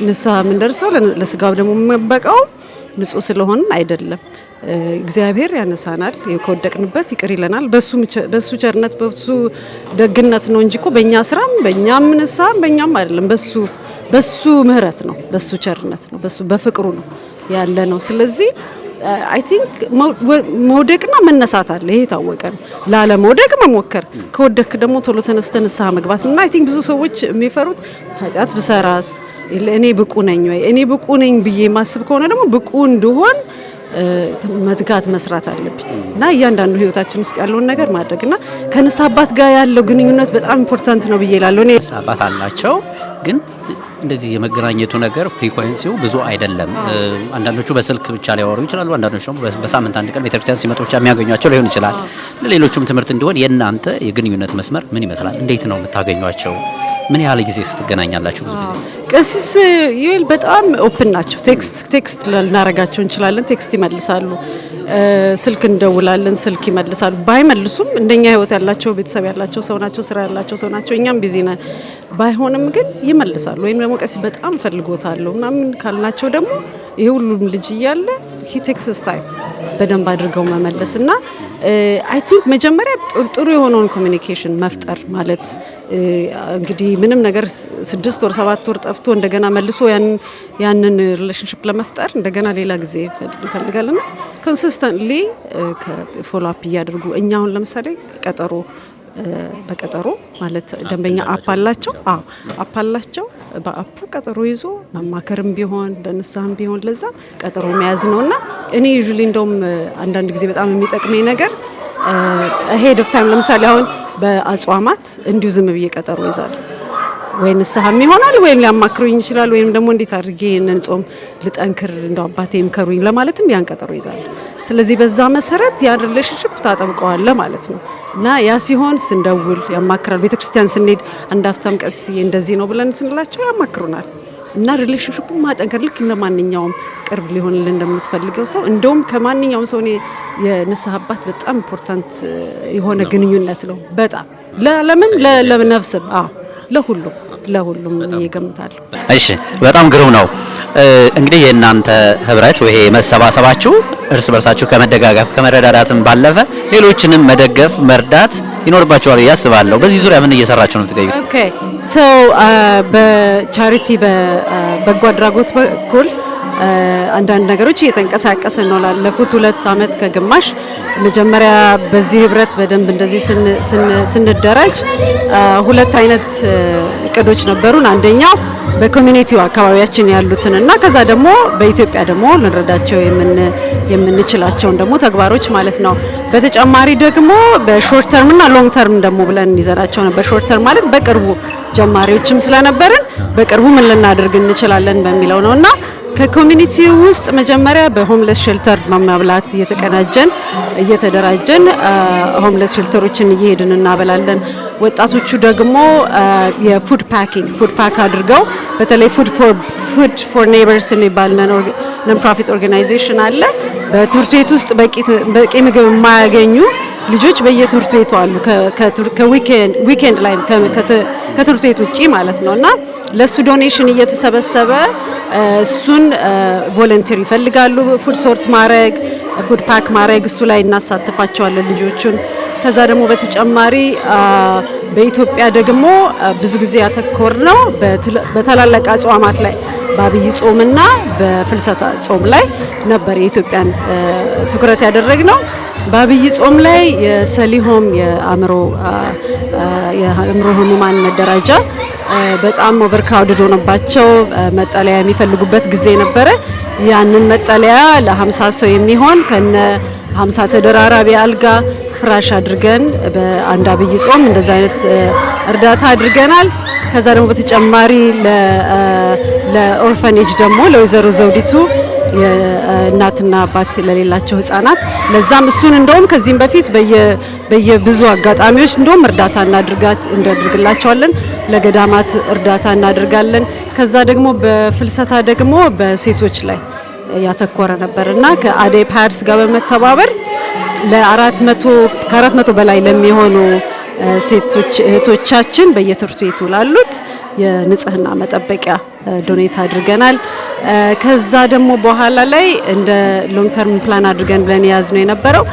ንስሐ የምንደርሰው፣ ለስጋው ደግሞ የምንበቃው ንጹህ ስለሆነን አይደለም። እግዚአብሔር ያነሳናል፣ ከወደቅንበት ይቅር ይለናል። በሱ ቸርነት በሱ ደግነት ነው እንጂ እኮ በእኛ ስራም በእኛም ንስሐም በእኛም አይደለም። በሱ ምህረት ነው፣ በሱ ቸርነት ነው፣ በሱ በፍቅሩ ነው ያለ ነው። ስለዚህ አይ ቲንክ መውደቅና መነሳት አለ። ይሄ ታወቀ ነው። ላለመውደቅ መሞከር፣ ከወደክ ደግሞ ቶሎ ተነስተህ ንስሐ መግባት እና አይ ቲንክ ብዙ ሰዎች የሚፈሩት ኃጢአት ብሰራስ እኔ ብቁ ነኝ ወይ? እኔ ብቁ ነኝ ብዬ ማስብ ከሆነ ደግሞ ብቁ እንድሆን መትጋት መስራት አለብኝ እና እያንዳንዱ ህይወታችን ውስጥ ያለውን ነገር ማድረግና ከንስሐ አባት ጋር ያለው ግንኙነት በጣም ኢምፖርታንት ነው ብዬ እላለሁ። እኔ ንስሐ አባት አላቸው ግን እንደዚህ የመገናኘቱ ነገር ፍሪኩዌንሲው ብዙ አይደለም። አንዳንዶቹ በስልክ ብቻ ሊያወሩ ይችላሉ። አንዳንዶቹ ደግሞ በሳምንት አንድ ቀን ቤተክርስቲያን ሲመጡ ብቻ የሚያገኟቸው ሊሆን ይችላል። ለሌሎቹም ትምህርት እንዲሆን የእናንተ የግንኙነት መስመር ምን ይመስላል? እንዴት ነው የምታገኟቸው? ምን ያህል ጊዜ ስትገናኛላችሁ? ብዙ ጊዜ ቀሲስ ይል በጣም ኦፕን ናቸው። ቴክስት ልናረጋቸው እንችላለን፣ ቴክስት ይመልሳሉ። ስልክ እንደውላለን፣ ስልክ ይመልሳሉ። ባይመልሱም እንደኛ ህይወት ያላቸው ቤተሰብ ያላቸው ሰው ናቸው፣ ስራ ያላቸው ሰው ናቸው። እኛም ቢዚ ነን። ባይሆንም ግን ይመልሳሉ። ወይም ደግሞ ቀሲስ በጣም ፈልጎታለሁ ምናምን ካልናቸው ደግሞ ይሄ ሁሉም ልጅ እያለ ሂ ቴክስስ ታይም በደንብ አድርገው መመለስ እና አይ ቲንክ መጀመሪያ ጥሩ የሆነውን ኮሚኒኬሽን መፍጠር ማለት እንግዲህ ምንም ነገር 6 ወር 7 ወር ጠፍቶ እንደገና መልሶ ያንን ሪሌሽንሺፕ ለመፍጠር እንደገና ሌላ ጊዜ ይፈልጋልና ኮንሲስተንትሊ ፎሎ አፕ እያደረጉ እኛ አሁን ለምሳሌ በቀጠሮ ማለት ደንበኛ አፕ አላቸው። በአፑ ቀጠሮ ይዞ መማከርም ቢሆን ለንስሐም ቢሆን ለዛ ቀጠሮ መያዝ ነውና እኔ ዩዥሊ እንደውም አንዳንድ ጊዜ በጣም የሚጠቅመኝ ነገር ሄድ ኦፍ ታይም ለምሳሌ አሁን በአጽዋማት እንዲሁ ዝም ብዬ ቀጠሮ ይዛለሁ። ወይ ንስሐም ይሆናል ወይም ሊያማክሩኝ ይችላል ወይም ደግሞ እንዴት አድርጌ ይህንን ጾም ልጠንክር እንደው አባቴ ይምከሩኝ ለማለትም ያን ቀጠሮ ይዛል። ስለዚህ በዛ መሰረት ያን ሪሌሽንሺፕ ታጠብቀዋለ ማለት ነው። እና ያ ሲሆን ስንደውል ያማክራል። ቤተክርስቲያን ስንሄድ አንድ አፍታም ቀስዬ እንደዚህ ነው ብለን ስንላቸው ያማክሩናል። እና ሪሌሽንሺፑን ማጠንከር ልክ እንደማንኛውም ቅርብ ሊሆንልን እንደምትፈልገው ሰው እንደውም ከማንኛውም ሰው እኔ የንስሐ አባት በጣም ኢምፖርታንት የሆነ ግንኙነት ነው። በጣም ለዓለምም ለነፍስም ለሁሉም ይገምታሉ። እሺ በጣም ግሩም ነው። እንግዲህ የእናንተ ህብረት ወይ መሰባሰባችሁ እርስ በርሳችሁ ከመደጋገፍ ከመረዳዳትም ባለፈ ሌሎችንም መደገፍ መርዳት ይኖርባችኋል ያስባለሁ። በዚህ ዙሪያ ምን እየሰራችሁ ነው የምትገኙት? ኦኬ ሶ በቻሪቲ በበጎ አድራጎት በኩል አንዳንድ ነገሮች እየተንቀሳቀስን ነው። ላለፉት 2 ዓመት ከግማሽ መጀመሪያ በዚህ ህብረት በደንብ እንደዚህ ስንደራጅ 2 አይነት እቅዶች ነበሩን። አንደኛው በኮሚኒቲው አካባቢያችን ያሉትንና ከዛ ደግሞ በኢትዮጵያ ደግሞ ልንረዳቸው የምንችላቸውን ደግሞ ተግባሮች ማለት ነው። በተጨማሪ ደግሞ በሾርት ተርም እና ሎንግ ተርም ደግሞ ብለን ይዘናቸው ነበር። ሾርት ተርም ማለት በቅርቡ ጀማሪዎችም ስለነበርን በቅርቡ ምን ልናደርግ እንችላለን በሚለው ነውና ከኮሚኒቲ ውስጥ መጀመሪያ በሆምለስ ሼልተር ማብላት እየተደራጀን ሆምለስ ሼልተሮችን እየሄድን እናበላለን። ወጣቶቹ ደግሞ የፉድ ፓክ አድርገው በተለይ ፉድ ፎር ኔይበርስ የሚባል ነን ፕሮፊት ኦርጋናይዜሽን አለ። በትምህርት ቤት ውስጥ በቂ ምግብ የማያገኙ ልጆች በየትምህርት ቤቱ አሉ። ከዊኬንድ ላይ ከትምህርት ቤት ውጪ ማለት ነው እና ለሱ ዶኔሽን እየተሰበሰበ እሱን ቮለንቲር ይፈልጋሉ። ፉድ ሶርት ማድረግ ፉድ ፓክ ማድረግ እሱ ላይ እናሳትፋቸዋለን ልጆቹን። ከዛ ደግሞ በተጨማሪ በኢትዮጵያ ደግሞ ብዙ ጊዜ ያተኮር ነው በታላላቅ አጽዋማት ላይ በአብይ ጾምና በፍልሰታ ጾም ላይ ነበር የኢትዮጵያን ትኩረት ያደረግነው። በአብይ ጾም ላይ የሰሊሆም የአእምሮ ህሙማን መደራጃ በጣም ኦቨርክራውድድ ሆነባቸው መጠለያ የሚፈልጉበት ጊዜ ነበረ። ያንን መጠለያ ለ50 ሰው የሚሆን ከነ 50 ተደራራቢ አልጋ ፍራሽ አድርገን በአንድ አብይ ጾም እንደዛ አይነት እርዳታ አድርገናል። ከዛ ደግሞ በተጨማሪ ለኦርፋኔጅ ደግሞ ለወይዘሮ ዘውዲቱ የእናትና አባት ለሌላቸው ህፃናት ለዛም እሱን እንደውም ከዚህም በፊት በየብዙ አጋጣሚዎች እንደውም እርዳታ እናደርግላቸዋለን። ለገዳማት እርዳታ እናደርጋለን። ከዛ ደግሞ በፍልሰታ ደግሞ በሴቶች ላይ ያተኮረ ነበርና ከአዴይ ፓድስ ጋር በመተባበር ከ400 በላይ ለሚሆኑ ሴቶች እህቶቻችን በየትምህርት ቤቱ ላሉት የንጽህና መጠበቂያ ዶኔት አድርገናል። ከዛ ደግሞ በኋላ ላይ እንደ ሎንግ ተርም ፕላን አድርገን ብለን ያዝነው የነበረው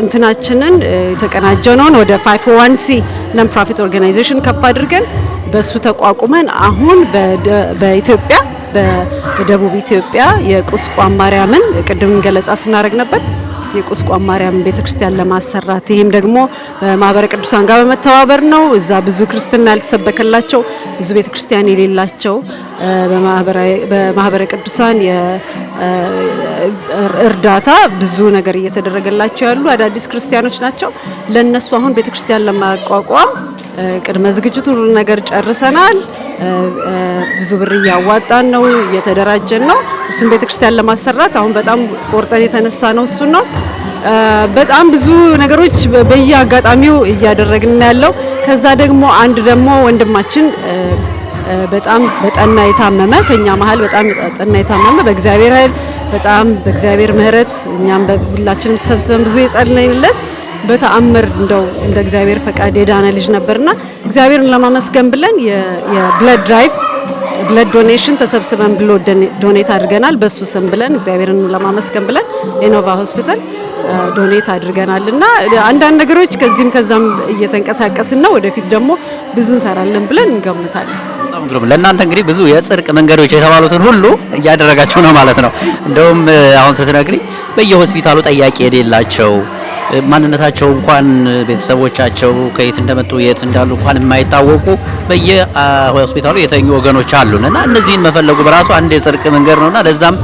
እንትናችንን የተቀናጀነውን ወደ 501c ነን ፕሮፊት ኦርጋናይዜሽን ከፍ አድርገን በሱ ተቋቁመን አሁን በኢትዮጵያ በደቡብ ኢትዮጵያ የቁስቋም ማርያምን ቅድም ገለጻ ስናደርግ ነበር የቁስቋም ማርያም ቤተክርስቲያን ለማሰራት ይሄም ደግሞ በማህበረ ቅዱሳን ጋር በመተባበር ነው። እዛ ብዙ ክርስትና ያልተሰበከላቸው ብዙ ቤተክርስቲያን የሌላቸው በማህበረ ቅዱሳን እርዳታ ብዙ ነገር እየተደረገላቸው ያሉ አዳዲስ ክርስቲያኖች ናቸው። ለነሱ አሁን ቤተክርስቲያን ለማቋቋም ቅድመ ዝግጅቱ ሁሉ ነገር ጨርሰናል። ብዙ ብር እያዋጣን ነው፣ እየተደራጀን ነው። እሱን ቤተክርስቲያን ለማሰራት አሁን በጣም ቆርጠን የተነሳ ነው። እሱ ነው በጣም ብዙ ነገሮች በየአጋጣሚው እያደረግን ያለው። ከዛ ደግሞ አንድ ደግሞ ወንድማችን በጣም በጠና የታመመ ከኛ መሀል በጣም ጠና የታመመ በእግዚአብሔር ኃይል በጣም በእግዚአብሔር ምሕረት እኛም ሁላችንም ተሰብስበን ብዙ የጸለይንለት በተአምር እንደው እንደ እግዚአብሔር ፈቃድ የዳነ ልጅ ነበርና እግዚአብሔርን ለማመስገን ብለን የብለድ ድራይቭ ብለድ ዶኔሽን ተሰብስበን ብሎ ዶኔት አድርገናል። በሱ ስም ብለን እግዚአብሔርን ለማመስገን ብለን የኖቫ ሆስፒታል ዶኔት አድርገናልና አንዳንድ ነገሮች ከዚህም ከዛም እየተንቀሳቀስን ነው። ወደፊት ደግሞ ብዙ እንሰራለን ብለን እንገምታለን። ለእናንተ እንግዲህ ብዙ የጽድቅ መንገዶች የተባሉትን ሁሉ እያደረጋችሁ ነው ማለት ነው። እንደውም አሁን ስትነግሪኝ በየሆስፒታሉ ጠያቂ የሌላቸው ማንነታቸው እንኳን ቤተሰቦቻቸው ከየት እንደመጡ የት እንዳሉ እንኳን የማይታወቁ በየሆስፒታሉ የተኙ ወገኖች አሉን እና እነዚህን መፈለጉ በራሱ አንድ የጽድቅ መንገድ ነውና ለዛም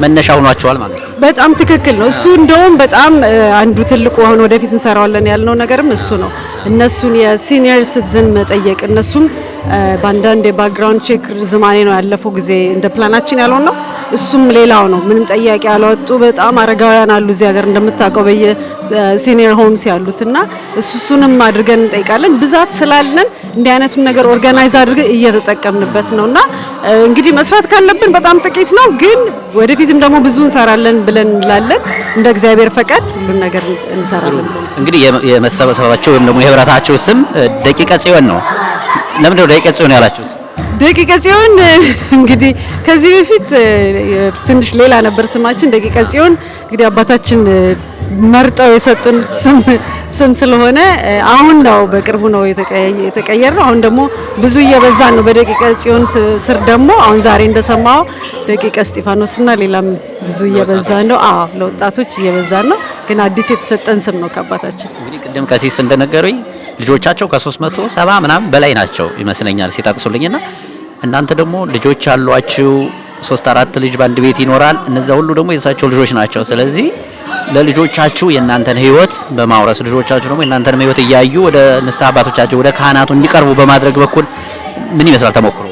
መነሻ ሆኗቸዋል ማለት ነው። በጣም ትክክል ነው። እሱ እንደውም በጣም አንዱ ትልቁ አሁን ወደፊት እንሰራዋለን ያልነው ነገርም እሱ ነው። እነሱን የሲኒየር ሲቲዝን መጠየቅ እነሱም በአንዳንድ የባክግራውንድ ቼክ ርዝማኔ ነው ያለፈው ጊዜ እንደ ፕላናችን ያልሆን ነው። እሱም ሌላው ነው። ምንም ጠያቂ ያልወጡ በጣም አረጋውያን አሉ እዚህ ሀገር እንደምታውቀው በየሲኒየር ሆምስ ያሉትና እሱንም አድርገን እንጠይቃለን። ብዛት ስላለን እንዲህ አይነቱን ነገር ኦርጋናይዝ አድርገን እየተጠቀምንበት ነውና እንግዲህ መስራት ካለብን በጣም ጥቂት ነው፣ ግን ወደፊትም ደግሞ ብዙ እንሰራለን ብለን እንላለን። እንደ እግዚአብሔር ፈቃድ ሁሉን ነገር እንሰራለን። እንግዲህ የመሰባሰባቸው ወይም ደግሞ የህብረታቸው ስም ደቂቀ ጽዮን ነው። ለምንድነው ደቂቀ ጽዮን ያላችሁት? ደቂቀ ጽዮን እንግዲህ ከዚህ በፊት ትንሽ ሌላ ነበር ስማችን። ደቂቀ ጽዮን እንግዲህ አባታችን መርጠው የሰጡን ስም ስለሆነ አሁን ነው በቅርቡ ነው የተቀየረው። አሁን ደግሞ ብዙ እየበዛን ነው። በደቂቀ ጽዮን ስር ደግሞ አሁን ዛሬ እንደሰማው ደቂቀ እስጢፋኖስና ሌላም ብዙ እየበዛ ነው። ለወጣቶች እየበዛን ነው፣ ግን አዲስ የተሰጠን ስም ነው ከአባታችን። እንግዲህ ቅድም ቀሲስ እንደነገሩኝ ልጆቻቸው ከ370 ምናምን በላይ ናቸው ይመስለኛል ሲጠቅሱልኝና እናንተ ደግሞ ልጆች አሏችሁ 3-4 ልጅ በአንድ ቤት ይኖራል። እነዛ ሁሉ ደግሞ የእሳቸው ልጆች ናቸው። ስለዚህ ለልጆቻችሁ የእናንተን ህይወት በማውረስ ልጆቻችሁ ደግሞ የእናንተን ህይወት እያዩ ወደ ንስሐ አባቶቻቸው ወደ ካህናቱ እንዲቀርቡ በማድረግ በኩል ምን ይመስላል ተሞክሮ?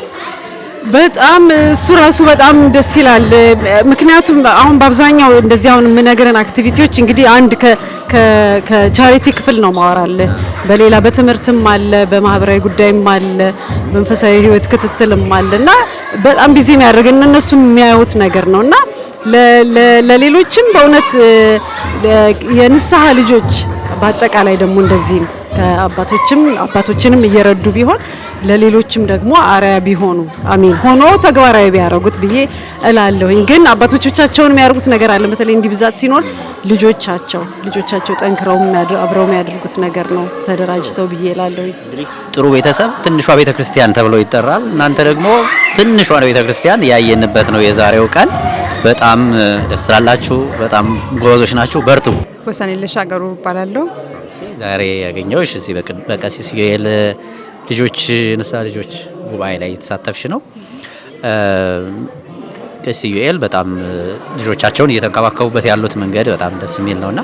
በጣም እሱ ራሱ በጣም ደስ ይላል። ምክንያቱም አሁን በአብዛኛው እንደዚህ አሁን የምነግረን አክቲቪቲዎች እንግዲህ አንድ ከቻሪቲ ክፍል ነው ማወራለህ፣ በሌላ በትምህርትም አለ፣ በማህበራዊ ጉዳይም አለ፣ መንፈሳዊ ህይወት ክትትልም አለና በጣም ቢዚ የሚያደርገን እነሱም የሚያዩት ነገር ነውና ለሌሎችም በእውነት የንስሐ ልጆች በአጠቃላይ ደግሞ እንደዚህም አባቶችንም እየረዱ ቢሆን ለሌሎችም ደግሞ አርአያ ቢሆኑ አሜን ሆኖ ተግባራዊ ቢያደርጉት ብዬ እላለሁኝ። ግን አባቶቻቸውን የሚያደርጉት ነገር አለ። በተለይ እንዲህ ብዛት ሲኖር ልጆቻቸው ጠንክረው አብረው የሚያደርጉት ነገር ነው ተደራጅተው ብዬ እላለሁኝ። ጥሩ ቤተሰብ ትንሿ ቤተክርስቲያን ተብሎ ይጠራል። እናንተ ደግሞ ትንሿን ቤተክርስቲያን ያየንበት ነው የዛሬው ቀን። በጣም ደስ ትላላችሁ። በጣም ጎበዞች ናችሁ። በርቱ። ወሰንየለሽ አገሩ እባላለሁ። ዛሬ ያገኘሁሽ እዚህ በቀሲስ ዩኤል ልጆች ንስሐ ልጆች ጉባኤ ላይ የተሳተፍሽ ነው። ቀሲስ ዩኤል በጣም ልጆቻቸውን እየተንከባከቡበት ያሉት መንገድ በጣም ደስ የሚል ነውና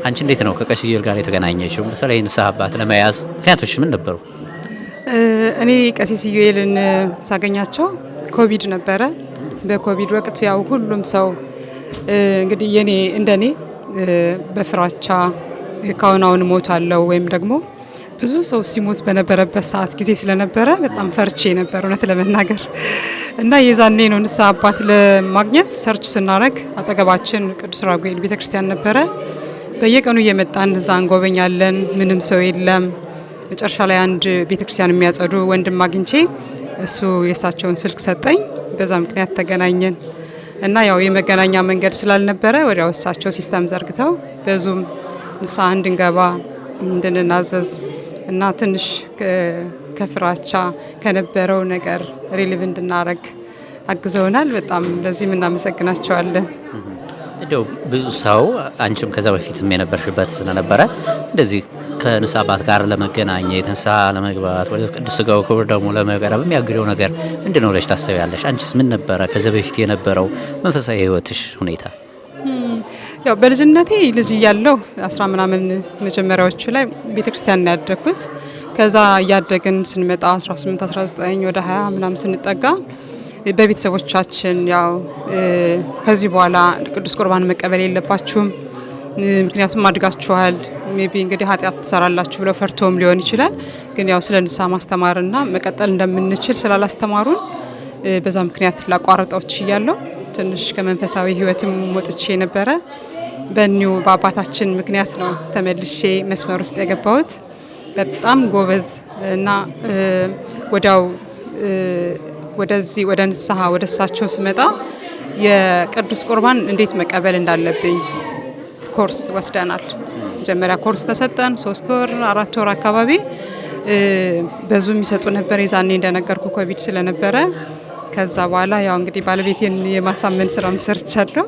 አንቺ እንዴት ነው ከቀሲስ ዩኤል ጋር የተገናኘሽው? ለምሳሌ ንስሐ አባት ለመያዝ ምክንያቶች ምን ነበሩ? እኔ ቀሲስ ዩኤልን ሳገኛቸው ኮቪድ ነበረ። በኮቪድ ወቅት ያው ሁሉም ሰው እንግዲህ እንደኔ በፍራቻ ካሁን ሞታለሁ ወይም ደግሞ ብዙ ሰው ሲሞት በነበረበት ሰዓት ጊዜ ስለነበረ በጣም ፈርቼ ነበር እውነት ለመናገር እና የዛኔ ነው ንስሐ አባት ለማግኘት ሰርች ስናረግ አጠገባችን ቅዱስ ራጉኤል ቤተክርስቲያን ነበረ። በየቀኑ እየመጣን እዛ እንጎበኛለን። ምንም ሰው የለም። መጨረሻ ላይ አንድ ቤተክርስቲያን የሚያጸዱ ወንድም አግኝቼ እሱ የእሳቸውን ስልክ ሰጠኝ። በዛ ምክንያት ተገናኘን እና ያው የመገናኛ መንገድ ስላልነበረ ወዲያው እሳቸው ሲስተም ዘርግተው በዙም ንስሐ እንድንገባ እንድንናዘዝ እና ትንሽ ከፍራቻ ከነበረው ነገር ሪሊቭ እንድናረግ አግዘውናል። በጣም ለዚህም እናመሰግናቸዋለን። እንደው ብዙ ሰው አንቺም ከዛ በፊትም የነበርሽበት ስለነበረ እንደዚህ ከንስሐ አባት ጋር ለመገናኘት ንስሐ ለመግባት ወደ ቅዱስ ሥጋው ክቡር ደሙ ለመቅረብ የሚያግደው ነገር ምንድን ነው ብለሽ ታስቢያለሽ? አንቺስ ምን ነበረ ከዛ በፊት የነበረው መንፈሳዊ ህይወትሽ ሁኔታ? ያው በልጅነቴ ልጅ እያለሁ 10 ምናምን መጀመሪያዎቹ ላይ ቤተክርስቲያን ያደግኩት። ከዛ እያደግን ስንመጣ 18 19 ወደ 20 ምናምን ስንጠጋ በቤተሰቦቻችን ያው ከዚህ በኋላ ቅዱስ ቁርባን መቀበል የለባችሁም ምክንያቱም አድጋችኋል፣ ሜቢ እንግዲህ ኃጢአት ትሰራላችሁ ብለው ፈርቶም ሊሆን ይችላል። ግን ያው ስለ ንስሐ ማስተማርና መቀጠል እንደምንችል ስላላስተማሩን በዛ ምክንያት ላቋርጠው እያለሁ ትንሽ ከመንፈሳዊ ህይወትም ወጥቼ ነበረ። በኒው በአባታችን ምክንያት ነው ተመልሼ መስመር ውስጥ የገባሁት። በጣም ጎበዝ እና ወዲያው ወደዚህ ወደ ንስሐ ወደ እሳቸው ስመጣ የቅዱስ ቁርባን እንዴት መቀበል እንዳለብኝ ኮርስ ወስደናል። መጀመሪያ ኮርስ ተሰጠን 3 ወር 4 ወር አካባቢ በዙም የሚሰጡ ነበር። የዛኔ እንደነገርኩ ኮቪድ ስለነበረ ከዛ በኋላ ያው እንግዲህ ባለቤቴን የማሳመን ስራ ሰርቻለሁ።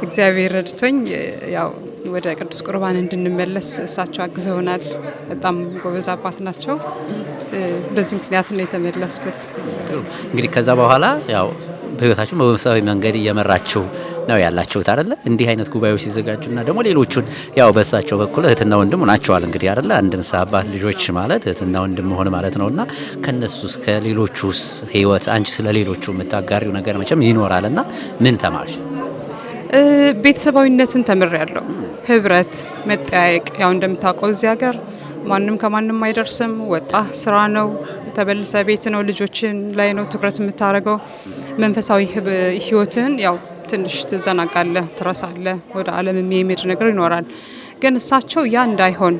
እግዚአብሔር ረድቶኝ ያው ወደ ቅዱስ ቁርባን እንድንመለስ እሳቸው አግዘውናል። በጣም ጎበዝ አባት ናቸው። በዚህ ምክንያት ነው የተመለስኩት። እንግዲህ ከዛ በኋላ ያው በህይወታችሁ በመንፈሳዊ መንገድ እየመራችሁ ነው ያላችሁት አይደለ? እንዲህ አይነት ጉባኤዎች ሲዘጋጁና ደግሞ ሌሎቹን ያው በእሳቸው በኩል እህትና ወንድም ናቸዋል እንግዲህ አይደለ? አንድ ንስሐ አባት ልጆች ማለት እህትና ወንድም መሆን ማለት ነውና ከነሱስ ከሌሎቹስ ህይወት አንቺ ስለ ሌሎቹ የምታጋሪው ነገር መቼም ይኖራልና ምን ተማርሽ? ቤተሰባዊነትን ተምሬያለሁ። ህብረት፣ መጠያየቅ። ያው እንደምታውቀው እዚህ ሀገር ማንም ከማንም አይደርስም። ወጣ ስራ ነው፣ ተበልሰ ቤት ነው፣ ልጆችን ላይ ነው ትኩረት የምታደርገው። መንፈሳዊ ህይወትን ያው ትንሽ ትዘናጋለህ፣ ትረሳለህ። ወደ ዓለም የሚሄድ ነገር ይኖራል። ግን እሳቸው ያ እንዳይሆን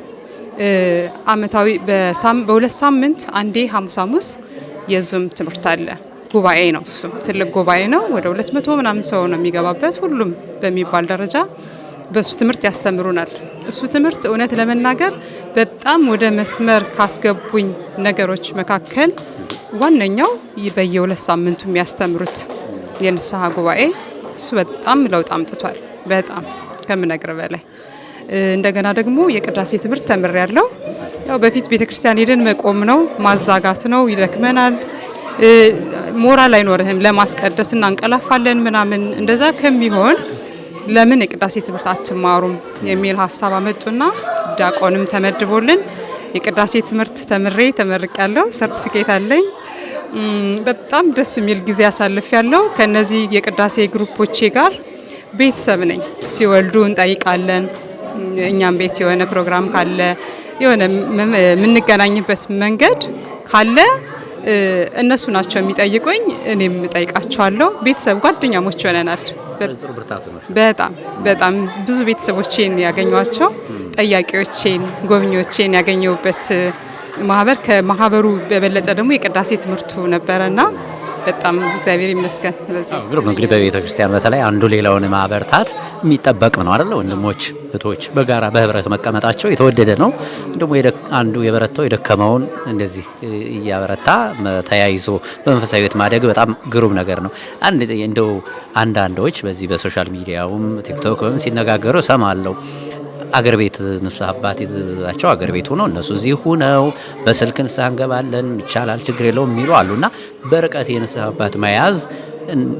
አመታዊ በሁለት ሳምንት አንዴ ሐሙስ የዙም ትምህርት አለ። ጉባኤ ነው፣ እሱ ትልቅ ጉባኤ ነው። ወደ 200 ምናምን ሰው ነው የሚገባበት። ሁሉም በሚባል ደረጃ በሱ ትምህርት ያስተምሩናል። እሱ ትምህርት እውነት ለመናገር በጣም ወደ መስመር ካስገቡኝ ነገሮች መካከል ዋነኛው በየ2 ሳምንቱ የሚያስተምሩት የንስሐ ጉባኤ እሱ በጣም ለውጥ አምጥቷል። በጣም ከምነግር በላይ እንደገና ደግሞ የቅዳሴ ትምህርት ተምሬያለሁ። ያው በፊት ቤተክርስቲያን ሄደን መቆም ነው፣ ማዛጋት ነው፣ ይደክመናል፣ ሞራል አይኖርህም ለማስቀደስ እና እንቀላፋለን ምናምን። እንደዛ ከሚሆን ለምን የቅዳሴ ትምህርት አትማሩም የሚል ሀሳብ አመጡና ዲያቆንም ተመድቦልን የቅዳሴ ትምህርት ተመርቄያለሁ። ሰርቲፊኬት አለኝ። በጣም ደስ የሚል ጊዜ አሳልፍ ያለው ከነዚህ የቅዳሴ ግሩፖቼ ጋር ቤተሰብ ነኝ። ሲወልዱ እንጠይቃለን። እኛም ቤት የሆነ ፕሮግራም ካለ የሆነ የምንገናኝበት መንገድ ካለ እነሱ ናቸው የሚጠይቁኝ፣ እኔም እጠይቃቸዋለሁ። ቤተሰብ ጓደኛሞች ሆነናል። በጣም ብዙ ቤተሰቦቼን ያገኟቸው፣ ጠያቂዎቼን፣ ጎብኚዎቼን ያገኘሁበት ማህበር ከማህበሩ በበለጠ ደግሞ የቅዳሴ ትምህርቱ ነበረና በጣም እግዚአብሔር ይመስገን። ስለዚህ ግሩም እንግዲህ በቤተ ክርስቲያን በተለይ አንዱ ሌላውን ማበርታት የሚጠበቅ ነው አይደል? ወንድሞች እህቶች በጋራ በህብረት መቀመጣቸው የተወደደ ነው። ደግሞ አንዱ የበረታው የደከመውን እንደዚህ እያበረታ ተያይዞ በመንፈሳዊ ሕይወት ማደግ በጣም ግሩም ነገር ነው። እንደው አንዳንዶች በዚህ በሶሻል ሚዲያውም ቲክቶክ ሲነጋገሩ ሰማለሁ። አገር ቤት ንስሐ አባት ይዛቸው አገር ቤት ሆነው እነሱ እዚህ ሆነው በስልክ ንስሐ እንገባለን ይቻላል ችግር የለውም የሚሉ አሉና በርቀት የንስሐ አባት መያዝ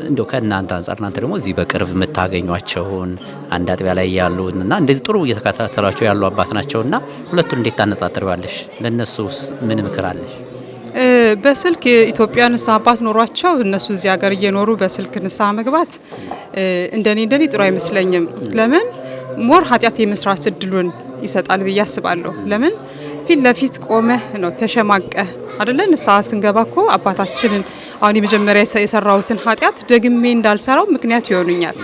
እንደው ከእናንተ አንጻር እናንተ ደግሞ እዚህ በቅርብ የምታገኟቸውን አንድ አጥቢያ ላይ ያሉና እንደዚህ ጥሩ እየተከታተሏቸው ያሉ አባት ናቸውና ሁለቱን እንዴት ታነጻጽሪዋለሽ? ለእነሱስ ምን ምክር አለሽ? በስልክ የኢትዮጵያ ንስሐ አባት ኖሯቸው እነሱ እዚህ ሀገር እየኖሩ በስልክ ንስሐ መግባት እንደኔ ጥሩ አይመስለኝም። ለምን ሞር ኃጢአት የመስራት እድሉን ይሰጣል ብዬ አስባለሁ። ለምን ፊት ለፊት ቆመህ ነው ተሸማቀህ አይደለ? ንስሐ ስንገባ እኮ አባታችንን አሁን የመጀመሪያ የሰራሁትን ኃጢአት ደግሜ እንዳልሰራው ምክንያት ይሆኑኛል።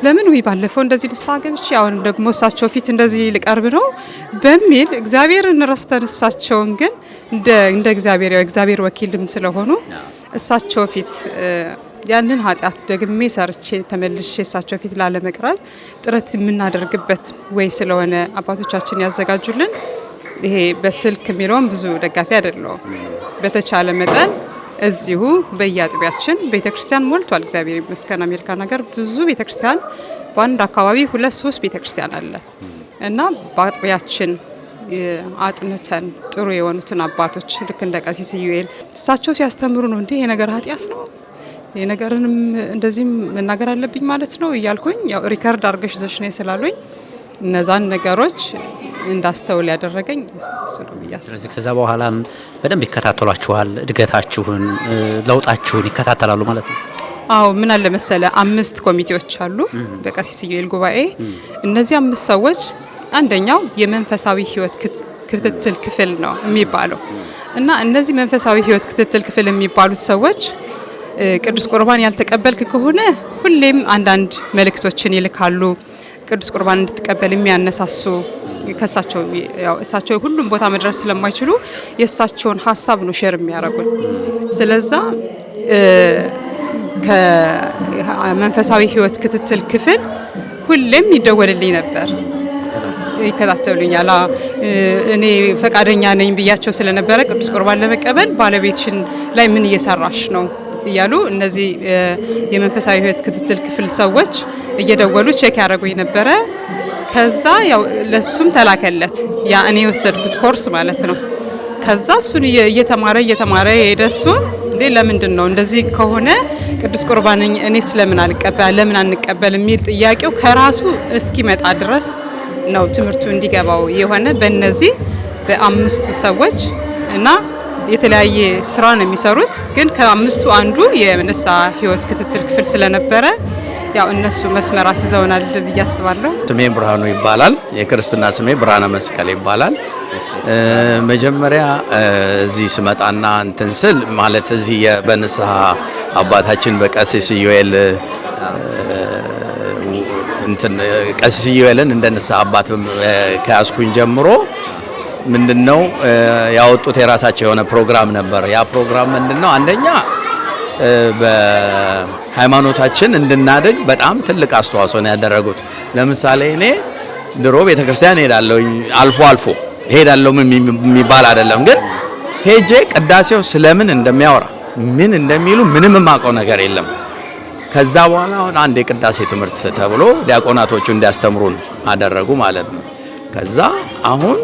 ለምን ወይ ባለፈው እንደዚህ ንስሐ ገብቼ አሁን ደግሞ እሳቸው ፊት እንደዚህ ልቀርብ ነው በሚል እግዚአብሔርን ረስተን እሳቸውን ግን እንደ እግዚአብሔር ወኪልም ስለሆኑ እሳቸው ፊት ያንን ኃጢአት ደግሜ ሰርቼ ተመልሼ እሳቸው ፊት ላለመቅረብ ጥረት የምናደርግበት ወይ ስለሆነ አባቶቻችን ያዘጋጁልን። ይሄ በስልክ የሚለውን ብዙ ደጋፊ አይደለሁም። በተቻለ መጠን እዚሁ በየአጥቢያችን ቤተክርስቲያን ሞልቷል። እግዚአብሔር ይመስገን። አሜሪካን ሀገር ብዙ ቤተክርስቲያን በአንድ አካባቢ 2-3 ቤተክርስቲያን አለ እና በአጥቢያችን አጥንተን ጥሩ የሆኑትን አባቶች ልክ እንደ ቀሲስ ዩኤል እሳቸው ሲያስተምሩ ነው እንዴ የነገር ኃጢአት ነው የነገርንም እንደዚህም መናገር አለብኝ ማለት ነው እያልኩኝ ያው ሪከርድ አድርገሽ ዘሽ ነው ስላሉኝ እነዛን ነገሮች እንዳስተውል ያደረገኝ እሱ ነው ብያስ። ስለዚህ ከዛ በኋላም በደንብ ይከታተሏችኋል፣ እድገታችሁን ለውጣችሁን ይከታተላሉ ማለት ነው። አዎ ምን አለ መሰለ 5 ኮሚቴዎች አሉ በቀሲስ ዩኤል ጉባኤ። እነዚህ 5 ሰዎች አንደኛው የመንፈሳዊ ሕይወት ክትትል ክፍል ነው የሚባለው እና እነዚህ መንፈሳዊ ሕይወት ክትትል ክፍል የሚባሉት ሰዎች ቅዱስ ቁርባን ያልተቀበልክ ከሆነ ሁሌም አንዳንድ መልእክቶችን ይልካሉ። ቅዱስ ቁርባን እንድትቀበል የሚያነሳሱ ከሳቸው ያው እሳቸው ሁሉም ቦታ መድረስ ስለማይችሉ የእሳቸውን ሀሳብ ነው ሼር የሚያደርጉን። ስለዛ ከመንፈሳዊ ሕይወት ክትትል ክፍል ሁሌም ይደወልልኝ ነበር፣ ይከታተሉኛል። እኔ ፈቃደኛ ነኝ ብያቸው ስለነበረ ቅዱስ ቁርባን ለመቀበል ባለቤትሽን ላይ ምን እየሰራሽ ነው እያሉ እነዚህ የመንፈሳዊ ሕይወት ክትትል ክፍል ሰዎች እየደወሉ ቼክ ያደርጉኝ ነበረ። ከዛ ያው ለሱም ተላከለት ያ እኔ የወሰድኩት ኮርስ ማለት ነው። ከዛ እሱን እየተማረ የሄደ እሱ እንዴ ለምንድን ነው እንደዚህ ከሆነ ቅዱስ ቁርባን እኔ ስለምን አልቀበል ለምን አንቀበል የሚል ጥያቄው ከራሱ እስኪመጣ ድረስ ነው ትምህርቱ እንዲገባው የሆነ በእነዚህ በአምስቱ ሰዎች እና የተለያየ ስራ ነው የሚሰሩት። ግን ከአምስቱ አንዱ የንስሐ ህይወት ክትትል ክፍል ስለነበረ ያው እነሱ መስመር አስይዘውናል ብዬ አስባለሁ። ስሜ ብርሃኑ ይባላል። የክርስትና ስሜ ብርሃነ መስቀል ይባላል። መጀመሪያ እዚህ ስመጣና እንትን ስል ማለት እዚህ በንስሐ አባታችን በቀሲስ ኢዩኤል እንትን ቀሲስ ኢዩኤልን እንደ ንስሐ አባት ከያዝኩኝ ጀምሮ ምንድነው ያወጡት የራሳቸው የሆነ ፕሮግራም ነበር። ያ ፕሮግራም ምንድነው አንደኛ በሃይማኖታችን እንድናድግ በጣም ትልቅ አስተዋጽኦ ነው ያደረጉት። ለምሳሌ እኔ ድሮ ቤተክርስቲያን ሄዳለሁ፣ አልፎ ሄዳለሁ የሚባል አይደለም፣ ግን ሄጄ ቅዳሴው ስለምን እንደሚያወራ ምን እንደሚሉ ምንም የማውቀው ነገር የለም። ከዛ በኋላ አሁን አንድ የቅዳሴ ትምህርት ተብሎ ዲያቆናቶቹ እንዲያስተምሩን አደረጉ ማለት ነው። ከዛ አሁን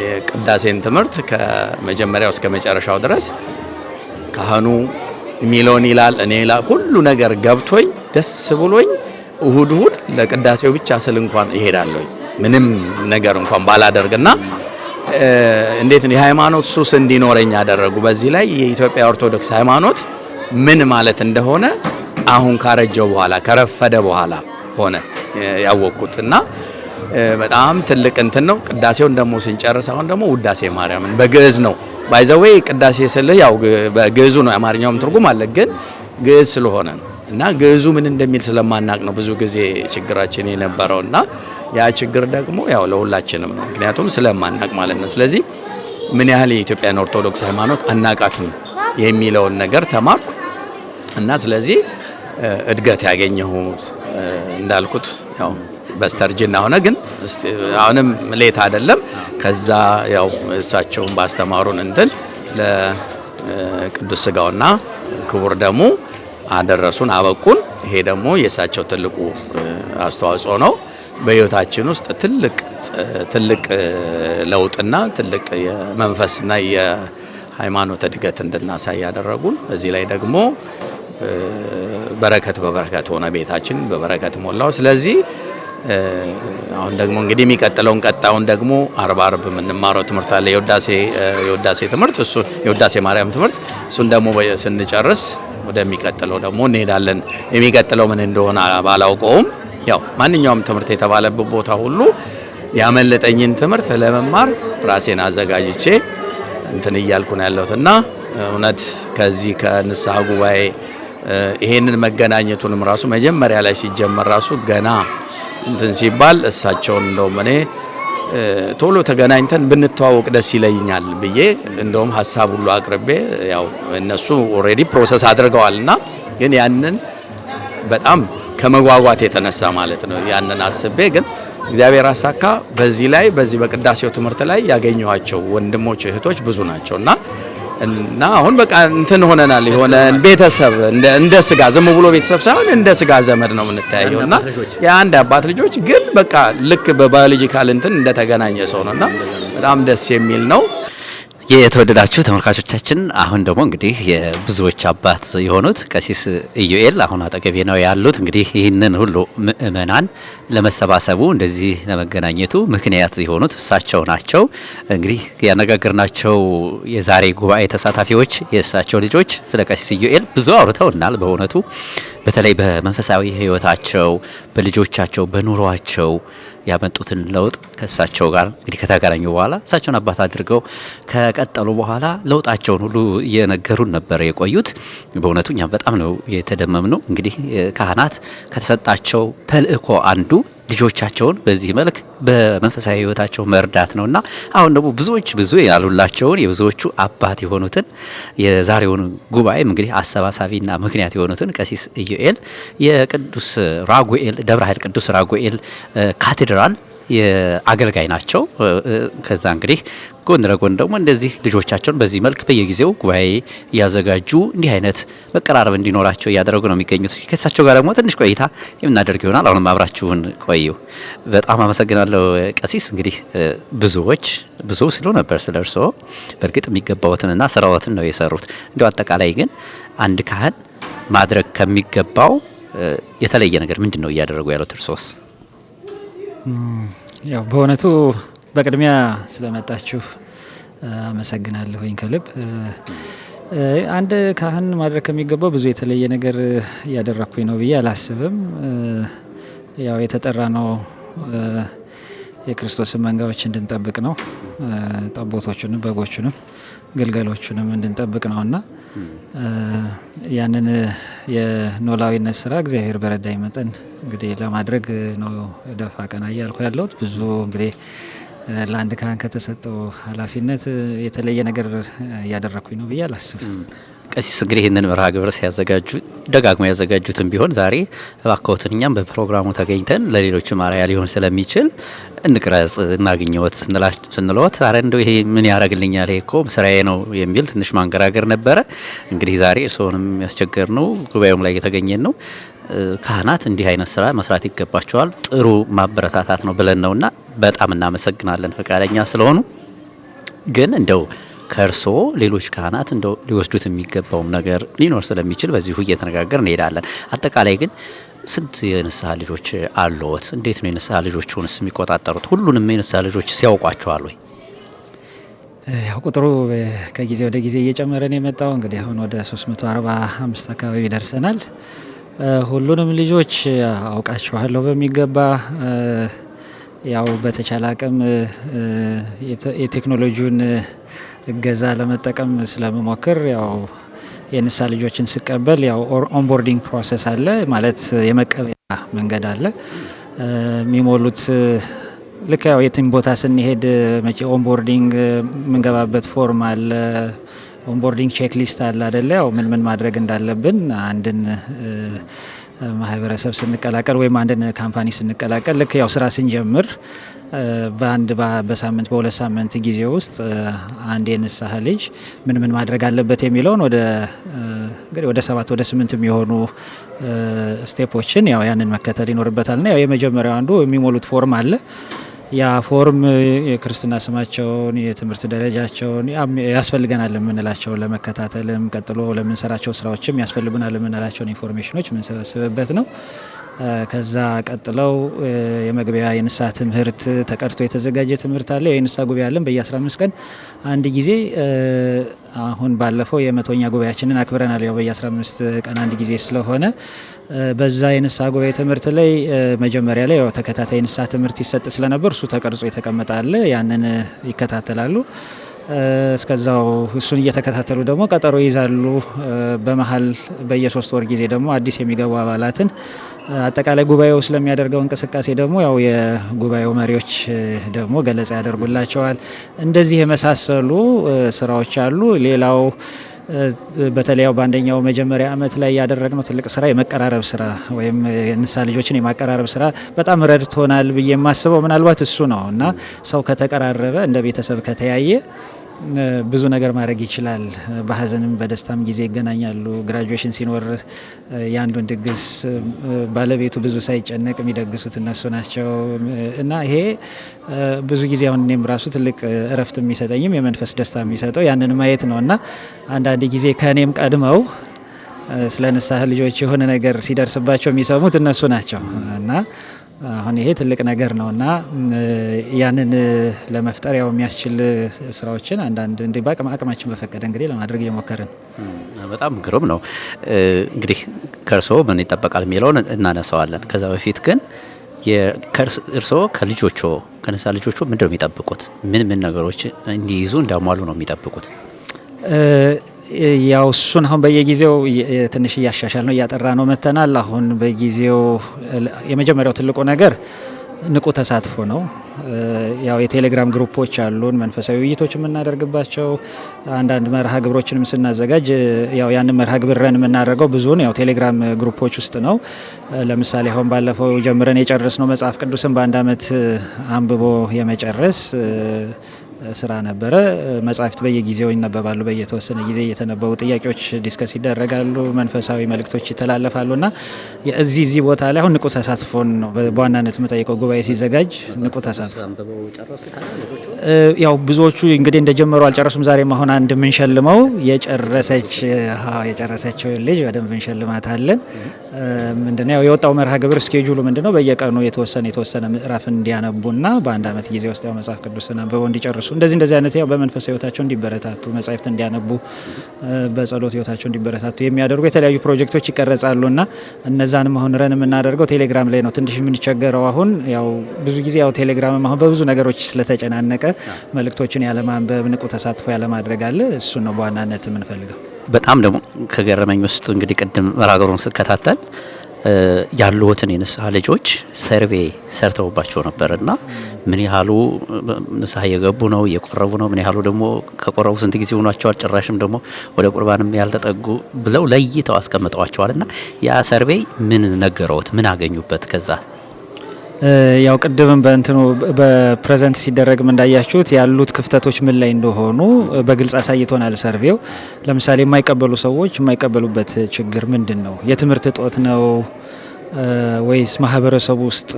የቅዳሴን ትምህርት ከመጀመሪያው እስከ መጨረሻው ድረስ ካህኑ የሚለውን ይላል፣ እኔ ይላል፣ ሁሉ ነገር ገብቶኝ ደስ ብሎኝ እሁድ ለቅዳሴው ብቻ ስል እንኳን እሄዳለሁ ምንም ነገር እንኳን ባላደርግና እንዴት ነው የሃይማኖት ሱስ እንዲኖረኝ ያደረጉ። በዚህ ላይ የኢትዮጵያ ኦርቶዶክስ ሃይማኖት ምን ማለት እንደሆነ አሁን ካረጀው በኋላ ከረፈደ በኋላ ሆነ ያወቅኩትና በጣም ትልቅ እንትን ነው። ቅዳሴውን ደግሞ ስንጨርስ አሁን ደግሞ ውዳሴ ማርያምን በግዕዝ ነው ባይዘዌ ቅዳሴ ስልህ ያው በግዕዙ ነው፣ አማርኛውም ትርጉም አለ፣ ግን ግዕዝ ስለሆነ ነው እና ግዕዙ ምን እንደሚል ስለማናቅ ነው ብዙ ጊዜ ችግራችን የነበረውና ያ ችግር ደግሞ ያው ለሁላችንም ነው፣ ምክንያቱም ስለማናቅ ማለት ነው። ስለዚህ ምን ያህል የኢትዮጵያን ኦርቶዶክስ ሃይማኖት አናቃትም የሚለውን ነገር ተማርኩ እና ስለዚህ እድገት ያገኘሁት እንዳልኩት ያው በስተርጅና ሆነ፣ ግን አሁንም ሌት አይደለም። ከዛ ያው እሳቸውን ባስተማሩን እንትን ለቅዱስ ስጋውና ክቡር ደሙ አደረሱን፣ አበቁን። ይሄ ደግሞ የእሳቸው ትልቁ አስተዋጽኦ ነው። በህይወታችን ውስጥ ትልቅ ለውጥና ትልቅ የመንፈስና የሃይማኖት እድገት እንድናሳይ ያደረጉን። በዚህ ላይ ደግሞ በረከት በበረከት ሆነ፣ ቤታችን በበረከት ሞላው። ስለዚህ አሁን ደግሞ እንግዲህ የሚቀጥለውን ቀጣውን ደግሞ አርብ የምንማረው ትምህርት አለ፣ የውዳሴ ትምህርት፣ እሱ የውዳሴ ማርያም ትምህርት። እሱን ደግሞ ስንጨርስ ወደሚቀጥለው ደግሞ እንሄዳለን። የሚቀጥለው ምን እንደሆነ ባላውቀውም ያው ማንኛውም ትምህርት የተባለበት ቦታ ሁሉ ያመለጠኝን ትምህርት ለመማር ራሴን አዘጋጅቼ እንትን እያልኩ ነው ያለሁትና እውነት ከዚህ ከንስሐ ጉባኤ ይሄንን መገናኘቱንም ራሱ መጀመሪያ ላይ ሲጀመር ራሱ ገና እንትን ሲባል እሳቸውን እንደውም እኔ ቶሎ ተገናኝተን ብንተዋወቅ ደስ ይለኛል ብዬ እንደውም ሀሳብ ሁሉ አቅርቤ ያው እነሱ ኦልሬዲ ፕሮሰስ አድርገዋልና ግን ያንን በጣም ከመጓጓት የተነሳ ማለት ነው ያንን አስቤ ግን እግዚአብሔር አሳካ። በዚህ በቅዳሴው ትምህርት ላይ ያገኘኋቸው ወንድሞች እህቶች ብዙ ናቸውና አሁን በቃ እንትን ሆነናል። የሆነ ቤተሰብ እንደ ስጋ ዝም ብሎ ቤተሰብ ሳይሆን እንደ ስጋ ዘመድ ነው የምንተያየውና የአንድ አባት ልጆች ግን በቃ ልክ በባዮሎጂካል እንትን እንደተገናኘ ሰው ነውና በጣም ደስ የሚል ነው። የተወደዳችሁ ተመልካቾቻችን አሁን ደግሞ እንግዲህ የብዙዎች አባት የሆኑት ቀሲስ ኢዩኤል አሁን አጠገቤ ነው ያሉት። እንግዲህ ይህንን ሁሉ ምእመናን ለመሰባሰቡ እንደዚህ ለመገናኘቱ ምክንያት የሆኑት እሳቸው ናቸው። እንግዲህ ያነጋገርናቸው የዛሬ ጉባኤ ተሳታፊዎች የእሳቸው ልጆች ስለ ቀሲስ ኢዩኤል ብዙ አውርተውናል። በእውነቱ በተለይ በመንፈሳዊ ሕይወታቸው፣ በልጆቻቸው፣ በኑሯቸው ያመጡትን ለውጥ ከእሳቸው ጋር እንግዲህ ከተገናኙ በኋላ እሳቸውን አባት አድርገው ከቀጠሉ በኋላ ለውጣቸውን ሁሉ እየነገሩን ነበር የቆዩት። በእውነቱ እኛም በጣም ነው የተደመምነው። እንግዲህ ካህናት ከተሰጣቸው ተልእኮ አንዱ ልጆቻቸውን በዚህ መልክ በመንፈሳዊ ሕይወታቸው መርዳት ነውና አሁን ደግሞ ብዙ ያሉላቸውን የብዙዎቹ አባት የሆኑትን የዛሬውን ጉባኤም እንግዲህ አሰባሳቢና ምክንያት የሆኑትን ቀሲስ ኢዩኤል የቅዱስ ራጉኤል ደብረ ኃይል ቅዱስ ራጉኤል ካቴድራል የአገልጋይ ናቸው። ከዛ እንግዲህ ጎን ለጎን ደግሞ እንደዚህ ልጆቻቸውን በዚህ መልክ በየጊዜው ጉባኤ እያዘጋጁ እንዲህ አይነት መቀራረብ እንዲኖራቸው እያደረጉ ነው የሚገኙት። ከእሳቸው ጋር ደግሞ ትንሽ ቆይታ የምናደርግ ይሆናል። አሁንም አብራችሁን ቆዩ። በጣም አመሰግናለሁ ቀሲስ። እንግዲህ ብዙ ሲሉ ነበር ስለ እርስዎ። በእርግጥ የሚገባዎትንና ስራዎትን ነው የሰሩት። እንዲሁ አጠቃላይ ግን አንድ ካህን ማድረግ ከሚገባው የተለየ ነገር ምንድን ነው እያደረጉ ያሉት እርሶስ? ያው በእውነቱ በቅድሚያ ስለመጣችሁ አመሰግናለሁኝ ከልብ። አንድ ካህን ማድረግ ከሚገባው ብዙ የተለየ ነገር እያደረኩኝ ነው ብዬ አላስብም። ያው የተጠራ ነው የክርስቶስን መንጋዎች እንድንጠብቅ ነው። ጠቦቶቹንም በጎቹንም ግልገሎቹንም እንድንጠብቅ ነውና ያንን የኖላዊነት ስራ እግዚአብሔር በረዳኝ መጠን እንግዲህ ለማድረግ ነው ደፋ ቀና እያልኩ ያለሁት። ብዙ እንግዲህ ለአንድ ካህን ከተሰጠው ኃላፊነት የተለየ ነገር እያደረኩኝ ነው ብዬ አላስብም። ቀሲስ እንግዲህ ይህንን መርሃ ግብር ሲያዘጋጁ ደጋግሞ ያዘጋጁትን ቢሆን ዛሬ እባክዎትን እኛም በፕሮግራሙ ተገኝተን ለሌሎች አርአያ ሊሆን ስለሚችል እንቅረጽ እናግኘዎት ስንለዎት አረ እንደው ይሄ ምን ያደርግልኛል ይሄ እኮ ስራዬ ነው የሚል ትንሽ ማንገራገር ነበረ። እንግዲህ ዛሬ እርስዎንም ያስቸገር ነው ጉባኤውም ላይ የተገኘን ነው ካህናት እንዲህ አይነት ስራ መስራት ይገባቸዋል፣ ጥሩ ማበረታታት ነው ብለን ነውና በጣም እናመሰግናለን ፈቃደኛ ስለሆኑ። ግን እንደው ከእርስዎ ሌሎች ካህናት እንደው ሊወስዱት የሚገባውም ነገር ሊኖር ስለሚችል በዚሁ እየተነጋገር እንሄዳለን። አጠቃላይ ግን ስንት የንስሐ ልጆች አለዎት? እንዴት ነው የንስሐ ልጆቹንስ የሚቆጣጠሩት? ሁሉንም የንስሐ ልጆች ሲያውቋቸዋል ወይ? ያው ቁጥሩ ከጊዜ ወደ ጊዜ እየጨመረ ነው የመጣው። እንግዲህ አሁን ወደ 345 አካባቢ ደርሰናል። ሁሉንም ልጆች አውቃቸዋለሁ በሚገባ። ያው በተቻለ አቅም የቴክኖሎጂውን እገዛ ለመጠቀም ስለምሞክር ያው የንስሐ ልጆችን ስቀበል ያው ኦንቦርዲንግ ፕሮሰስ አለ ማለት የመቀበያ መንገድ አለ። የሚሞሉት ልክ ያው የትም ቦታ ስንሄድ መቼ ኦንቦርዲንግ የምንገባበት ፎርም አለ፣ ኦንቦርዲንግ ቼክ ሊስት አለ አይደለ? ያው ምን ማድረግ እንዳለብን አንድን ማህበረሰብ ስንቀላቀል ወይም አንድን ካምፓኒ ስንቀላቀል ልክ ያው ስራ ስንጀምር በሳምንት በሁለት ሳምንት ጊዜ ውስጥ አንድ የንስሐ ልጅ ምን ማድረግ አለበት የሚለውን ወደ 7 ወደ 8 የሚሆኑ ስቴፖችን ያው ያንን መከተል ይኖርበታልና ያው የመጀመሪያው አንዱ የሚሞሉት ፎርም አለ። ያ ፎርም የክርስትና ስማቸውን፣ የትምህርት ደረጃቸውን ያስፈልገናል የምንላቸውን ለመከታተልም ቀጥሎ ለምንሰራቸው ስራዎችም ያስፈልጉናል የምንላቸውን ኢንፎርሜሽኖች የምንሰበስብበት ነው። ከዛ ቀጥለው የመግቢያ የንስሐ ትምህርት ተቀርቶ የተዘጋጀ ትምህርት አለ። የንስሐ ጉባኤ አለን በየ15 ቀን አንድ ጊዜ። አሁን ባለፈው የ100ኛ ጉባኤያችንን አክብረናል። ያው በየ15 ቀን አንድ ጊዜ ስለሆነ በዛ የንስሐ ጉባኤ ትምህርት ላይ መጀመሪያ ላይ ያው ተከታታይ የንስሐ ትምህርት ይሰጥ ስለነበር እሱ ተቀርጾ የተቀመጠ አለ። ያንን ይከታተላሉ። እስከዛው እሱን እየተከታተሉ ደግሞ ቀጠሮ ይዛሉ። በመሀል በየ3 ወር ጊዜ ደግሞ አዲስ የሚገቡ አባላትን አጠቃላይ ጉባኤው ስለሚያደርገው እንቅስቃሴ ደግሞ ያው የጉባኤው መሪዎች ደግሞ ገለጻ ያደርጉላቸዋል። እንደዚህ የመሳሰሉ ስራዎች አሉ። ሌላው በተለያው በአንደኛው መጀመሪያ ዓመት ላይ ያደረግነው ትልቅ ስራ የመቀራረብ ስራ ወይም የንስሐ ልጆችን የማቀራረብ ስራ በጣም ረድቶናል ብዬ የማስበው ምናልባት እሱ ነው እና ሰው ከተቀራረበ እንደ ቤተሰብ ከተያየ ብዙ ነገር ማድረግ ይችላል። በሀዘንም በደስታም ጊዜ ይገናኛሉ። ግራጁዌሽን ሲኖር የአንዱን ድግስ ባለቤቱ ብዙ ሳይጨነቅ የሚደግሱት እነሱ ናቸው እና ይሄ ብዙ ጊዜ አሁን እኔም ራሱ ትልቅ እረፍት የሚሰጠኝም የመንፈስ ደስታ የሚሰጠው ያንን ማየት ነው እና አንዳንድ ጊዜ ከእኔም ቀድመው ስለ ንስሐ ልጆች የሆነ ነገር ሲደርስባቸው የሚሰሙት እነሱ ናቸው እና አሁን ይሄ ትልቅ ነገር ነው እና ያንን ለመፍጠር ያው የሚያስችል ስራዎችን አንዳንድ እንደ አቅማችን በፈቀደ እንግዲህ ለማድረግ እየሞከርን። በጣም ግሩም ነው። እንግዲህ ከእርስዎ ምን ይጠበቃል የሚለውን እናነሳዋለን። ከዛ በፊት ግን እርስዎ ከንስሐ ልጆቹ ምንድን ነው የሚጠብቁት? ምን ነገሮች እንዲይዙ እንዳሟሉ ነው የሚጠብቁት? ያው እሱን አሁን በየጊዜው ትንሽ እያሻሻል ነው እያጠራ ነው መተናል። አሁን በጊዜው የመጀመሪያው ትልቁ ነገር ንቁ ተሳትፎ ነው። ያው የቴሌግራም ግሩፖች አሉን መንፈሳዊ ውይይቶች የምናደርግባቸው አንዳንድ መርሃ ግብሮችንም ስናዘጋጅ ያው ያንን መርሃ ግብረን የምናደርገው ብዙውን ያው ቴሌግራም ግሩፖች ውስጥ ነው። ለምሳሌ አሁን ባለፈው ጀምረን የጨረስነው መጽሐፍ ቅዱስን በአንድ ዓመት አንብቦ የመጨረስ ስራ ነበረ። መጽሐፍት በየጊዜው ይነበባሉ። በየተወሰነ ጊዜ እየተነበቡ ጥያቄዎች ዲስከስ ይደረጋሉ፣ መንፈሳዊ መልእክቶች ይተላለፋሉ እና እዚህ ቦታ ላይ አሁን ንቁ ተሳትፎን ነው በዋናነት የምጠይቀው። ጉባኤ ሲዘጋጅ ንቁ ተሳትፎ መጽሐፍ ያው ብዙዎቹ እንግዲህ እንደጀመሩ አልጨረሱም። ዛሬም አሁን አንድ የምንሸልመው የጨረሰችው ልጅ በደንብ እንሸልማታለን። ምንድነው ያው የወጣው መርሃ ግብር ስኬጁሉ ምንድነው በየቀኑ የተወሰነ ምዕራፍ እንዲያነቡና በአንድ አመት ጊዜ ውስጥ ያው መጽሐፍ ቅዱስን አንብበው እንዲጨርሱ እንደዚህ አይነት ያው በመንፈሳዊ ህይወታቸው እንዲበረታቱ መጻሕፍት እንዲያነቡ በጸሎት ህይወታቸው እንዲበረታቱ የሚያደርጉ የተለያዩ ፕሮጀክቶች ይቀረጻሉና እነዛንም አሁን ረን የምናደርገው ቴሌግራም ላይ ነው። ትንሽ የምንቸገረው አሁን ያው ብዙ ጊዜ ያው ቴሌግራም አሁን በብዙ ነገሮች ስለተጨናነቀ መልእክቶችን ያለማንበብ ንቁ ተሳትፎ ያለማድረግ አለ። እሱ ነው በዋናነት የምንፈልገው። በጣም ደግሞ ከገረመኝ ውስጥ እንግዲህ ቅድም መራገሩን ስከታተል ያሉትን የንስሐ ልጆች ሰርቬ ሰርተውባቸው ነበርና ምን ያህሉ ንስሐ እየገቡ ነው እየቆረቡ ነው፣ ምን ያህሉ ደግሞ ከቆረቡ ስንት ጊዜ ሆኗቸዋል፣ ጭራሽም ደግሞ ወደ ቁርባንም ያልተጠጉ ብለው ለይተው አስቀምጠዋቸዋልና ያ ሰርቬ ምን ነገረውት? ምን አገኙበት? ከዛ ያው ቅድምም በእንትኑ በፕሬዘንት ሲደረግም እንዳያችሁት ያሉት ክፍተቶች ምን ላይ እንደሆኑ በግልጽ አሳይቶናል ሰርቬው። ለምሳሌ የማይቀበሉ ሰዎች የማይቀበሉበት ችግር ምንድን ነው? የትምህርት እጦት ነው ወይስ ማህበረሰቡ ውስጥ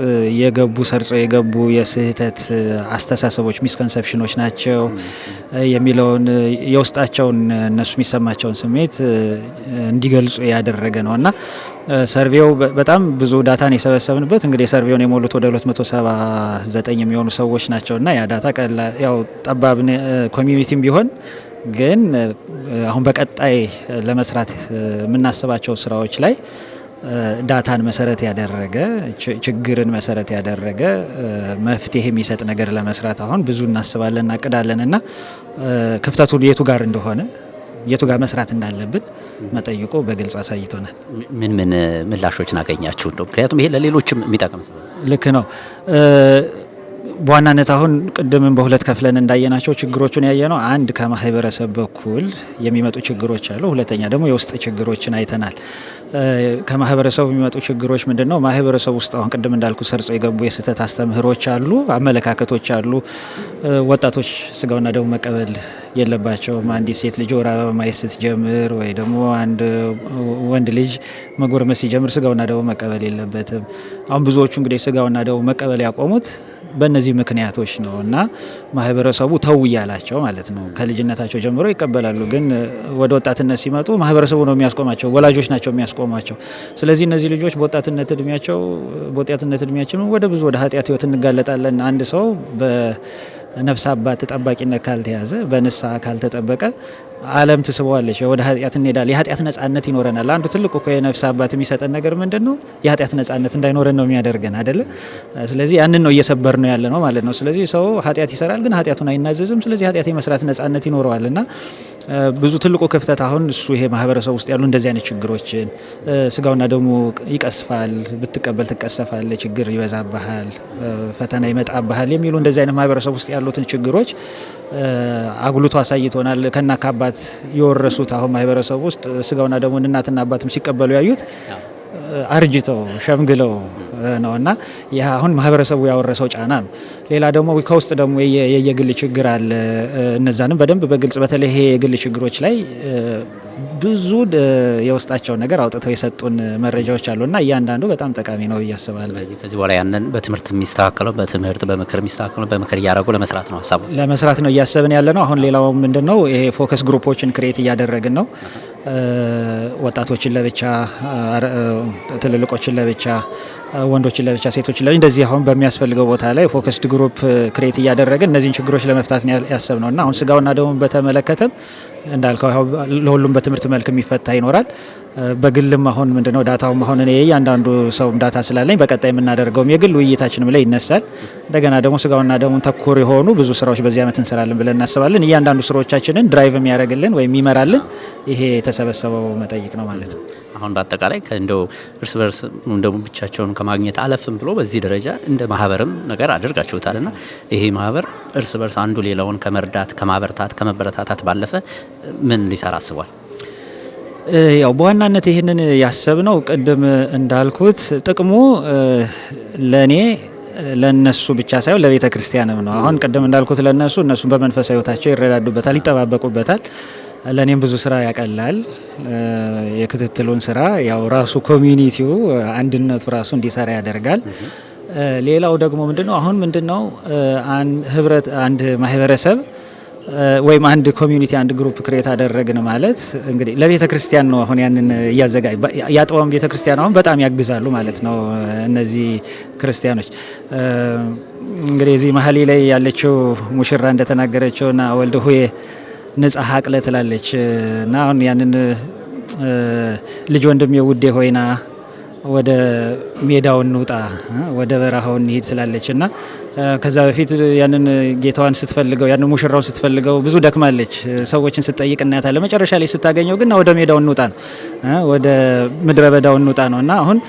ሰርጸው የገቡ የስህተት አስተሳሰቦች ሚስኮንሰፕሽኖች ናቸው የሚለውን የውስጣቸውን እነሱ የሚሰማቸውን ስሜት እንዲገልጹ ያደረገ ነውና ሰርቬው በጣም ብዙ ዳታን የሰበሰብንበት እንግዲህ ሰርቬውን የሞሉት ወደ 279 የሚሆኑ ሰዎች ናቸውና ያ ዳታ ያው ጠባብ ኮሚዩኒቲም ቢሆን ግን አሁን በቀጣይ ለመስራት የምናስባቸው ስራዎች ላይ ዳታን መሰረት ያደረገ ችግርን መሰረት ያደረገ መፍትሄ የሚሰጥ ነገር ለመስራት አሁን ብዙ እናስባለን እናቅዳለንና ክፍተቱ የቱ ጋር እንደሆነ የቱ ጋር መስራት እንዳለብን መጠይቆ በግልጽ አሳይቶናል። ምን ምላሾችን አገኛችሁ? ምክንያቱም ይሄ ለሌሎችም የሚጠቅም ልክ ነው። በዋናነት አሁን ቅድምን በሁለት ከፍለን እንዳየናቸው ችግሮቹን ያየነው አንድ ከማህበረሰብ በኩል የሚመጡ ችግሮች አሉ፣ ሁለተኛ ደግሞ የውስጥ ችግሮችን አይተናል። ከማህበረሰቡ የሚመጡ ችግሮች ምንድነው? ማህበረሰቡ ውስጥ አሁን ቅድም እንዳልኩ ሰርጾ የገቡ የስህተት አስተምህሮች አሉ፣ አመለካከቶች አሉ። ወጣቶች ስጋውና ደሙ መቀበል የለባቸውም። አንዲት ሴት ልጅ ወር አበባ ማየት ስትጀምር ወይ ደግሞ አንድ ወንድ ልጅ መጎርመስ ሲጀምር ስጋውና ደሙ መቀበል የለበትም። አሁን ብዙዎቹ እንግዲህ ስጋውና ደሙ መቀበል ያቆሙት በእነዚህ ምክንያቶች ነው እና ማህበረሰቡ ተው እያላቸው ማለት ነው። ከልጅነታቸው ጀምሮ ይቀበላሉ፣ ግን ወደ ወጣትነት ሲመጡ ማህበረሰቡ ነው የሚያስቆማቸው፣ ወላጆች ናቸው የሚያስቆማቸው። ስለዚህ እነዚህ ልጆች በወጣትነት እድሜያቸው ወደ ኃጢአት ህይወት እንጋለጣለን። አንድ ሰው በነፍስ አባት ጠባቂነት ካልተያዘ በንስሐ ካልተጠበቀ ዓለም ትስበዋለች፣ ወደ ኃጢአት እንሄዳለን። የኃጢአት ነጻነት ይኖረናል። አንዱ ትልቁ እኮ የነፍስ አባት የሚሰጠን ነገር ምንድን ነው? የኃጢአት ነጻነት እንዳይኖረን ነው የሚያደርገን አይደለ? ስለዚህ ያንን ነው እየሰበር ነው ያለ ነው ማለት ነው። ስለዚህ ሰው ኃጢአት ይሰራል፣ ግን ኃጢአቱን አይናዘዝም። ስለዚህ ኃጢአት የመስራት ነጻነት ይኖረዋል እና ብዙ ትልቁ ክፍተት አሁን እሱ ይሄ ማህበረሰብ ውስጥ ያሉ እንደዚህ አይነት ችግሮችን ስጋውና ደግሞ ይቀስፋል፣ ብትቀበል ትቀሰፋል፣ ችግር ይበዛብሃል፣ ፈተና ይመጣብሃል የሚሉ እንደዚህ አይነት ማህበረሰብ ውስጥ ያሉትን ችግሮች አጉልቶ አሳይቶናል። ከና ከአባት የወረሱት አሁን ማህበረሰብ ውስጥ ስጋውና ደግሞ እናትና አባትም ሲቀበሉ ያዩት አርጅተው ሸምግለው ነውና ይህ አሁን ማህበረሰቡ ያወረሰው ጫና ነው። ሌላ ደግሞ ከውስጥ ደግሞ የየግል ችግር አለ። እነዛንም በደንብ በግልጽ በተለይ ይሄ የግል ችግሮች ላይ ብዙ የውስጣቸው ነገር አውጥተው የሰጡን መረጃዎች አሉና እያንዳንዱ በጣም ጠቃሚ ነው ብዬ አስባለሁ። ከዚህ በኋላ ያንን በትምህርት የሚስተካከለው በምክር የሚስተካከለው በምክር እያደረጉ ለመስራት ነው ሀሳቡ ለመስራት ነው እያሰብን ያለ ነው። አሁን ሌላው ምንድነው ይሄ ፎከስ ግሩፖችን ክሬት እያደረግን ነው። ወጣቶችን ለብቻ፣ ትልልቆችን ለብቻ፣ ወንዶችን ለብቻ፣ ሴቶችን ለብቻ እንደዚህ አሁን በሚያስፈልገው ቦታ ላይ ፎከስድ ግሩፕ ክሬት እያደረግን እነዚህን ችግሮች ለመፍታት ነው ያሰብነውና አሁን ስጋውና ደሙን በተመለከተም እንዳልከው ለሁሉም በትምህርት መልክ የሚፈታ ይኖራል። በግልም አሁን ምንድነው ዳታውም አሁን እኔ እያንዳንዱ ሰው ዳታ ስላለኝ በቀጣይ የምናደርገውም የግል ውይይታችንም ላይ ይነሳል። እንደገና ደግሞ ስጋውና ደሙን ተኮር የሆኑ ብዙ ስራዎች በዚህ ዓመት እንሰራለን ብለን እናስባለን። እያንዳንዱ ስራዎቻችንን ድራይቭ የሚያደርግልን ወይም የሚመራልን ይሄ የተሰበሰበው መጠይቅ ነው ማለት ነው። አሁን በአጠቃላይ እንደው እርስ በርስ እንደው ብቻቸውን ከማግኘት አለፍም ብሎ በዚህ ደረጃ እንደ ማህበርም ነገር አድርጋችሁታልና ይሄ ማህበር እርስ በርስ አንዱ ሌላውን ከመርዳት ከማበረታት ከመበረታታት ባለፈ ምን ሊሰራ አስቧል? ያው በዋናነት ይህንን ያሰብነው ቅድም እንዳልኩት ጥቅሙ ለኔ ለነሱ ብቻ ሳይሆን ለቤተ ክርስቲያንም ነው። አሁን ቅድም እንዳልኩት እነሱም በመንፈሳዊ ሕይወታቸው ይረዳዱበታል፣ ይጠባበቁበታል። ለኔም ብዙ ስራ ያቀላል። የክትትሉን ስራ ያው ራሱ ኮሚኒቲው አንድነቱ ራሱ እንዲሰራ ያደርጋል። ሌላው ደግሞ ምንድነው አሁን ምንድነው አንድ ማህበረሰብ ወይም አንድ ኮሚዩኒቲ አንድ ግሩፕ ክሬት አደረግን ማለት እንግዲህ ለቤተ ክርስቲያን ነው። አሁን ያንን ያዘጋጅ ያጠዋም ቤተ ክርስቲያን አሁን በጣም ያግዛሉ ማለት ነው። እነዚህ ክርስቲያኖች እንግዲህ እዚህ መሀሊ ላይ ያለችው ሙሽራ እንደተናገረችውና ወልድ ሆይ ንጽሐ አቅለ ትላለች እና አሁን ያንን ልጅ ወንድሜ ውዴ ሆይና ወደ ሜዳው እንውጣ ወደ በረሃው እንሂድ ትላለች እና ከዛ በፊት ያንን ጌታዋን ስትፈልገው ያንን ሙሽራውን ስትፈልገው ብዙ ደክማለች። ሰዎችን ስትጠይቅ እናያታለን። መጨረሻ ላይ ስታገኘው ግን ወደ ሜዳው እንውጣ ነው ወደ ምድረ በዳው እንውጣ ነው እና አሁን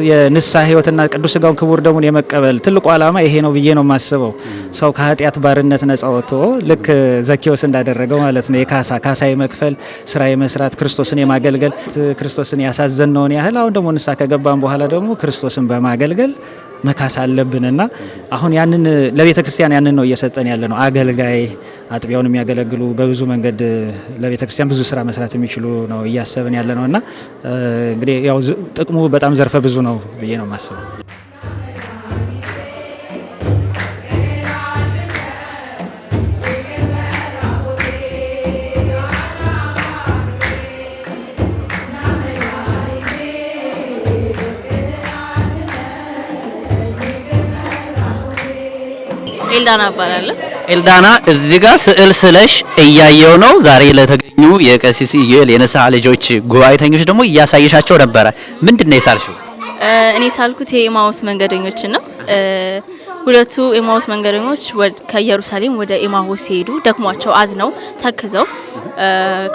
የንስሐ ሕይወትና ቅዱስ ሥጋውን ክቡር ደሙን የመቀበል ትልቁ ዓላማ ይሄ ነው ብዬ ነው የማስበው። ሰው ከኃጢአት ባርነት ነጻ ወጥቶ ልክ ዘኬዎስ እንዳደረገው ማለት ነው ካሳ የመክፈል ስራ የመስራት ክርስቶስን የማገልገል ክርስቶስን ያሳዘነውን ያህል አሁን ደግሞ ንስሐ ከገባን በኋላ ደግሞ ክርስቶስን በማገልገል መካስ አለብንና አሁን ያንን ለቤተ ክርስቲያን ያንን ነው እየሰጠን ያለ ነው። አገልጋይ አጥቢያውን የሚያገለግሉ በብዙ መንገድ ለቤተ ክርስቲያን ብዙ ስራ መስራት የሚችሉ ነው እያሰብን ያለ ነውና እንግዲህ ያው ጥቅሙ በጣም ዘርፈ ብዙ ነው ብዬ ነው የማስበው። ኤልዳና እባላለሁ። ኤልዳና እዚህ ጋር ስዕል ስለሽ እያየው ነው። ዛሬ ለተገኙ የቀሲስ ኢዩኤል የንስሐ ልጆች ጉባኤተኞች ደግሞ እያሳየሻቸው ነበረ። ምንድነው የሳልሽው? እኔ ሳልኩት የኤማውስ መንገደኞችን ነው። ሁለቱ ኤማውስ መንገደኞች ከኢየሩሳሌም ወደ ኤማውስ ሲሄዱ ደክሟቸው አዝነው ተክዘው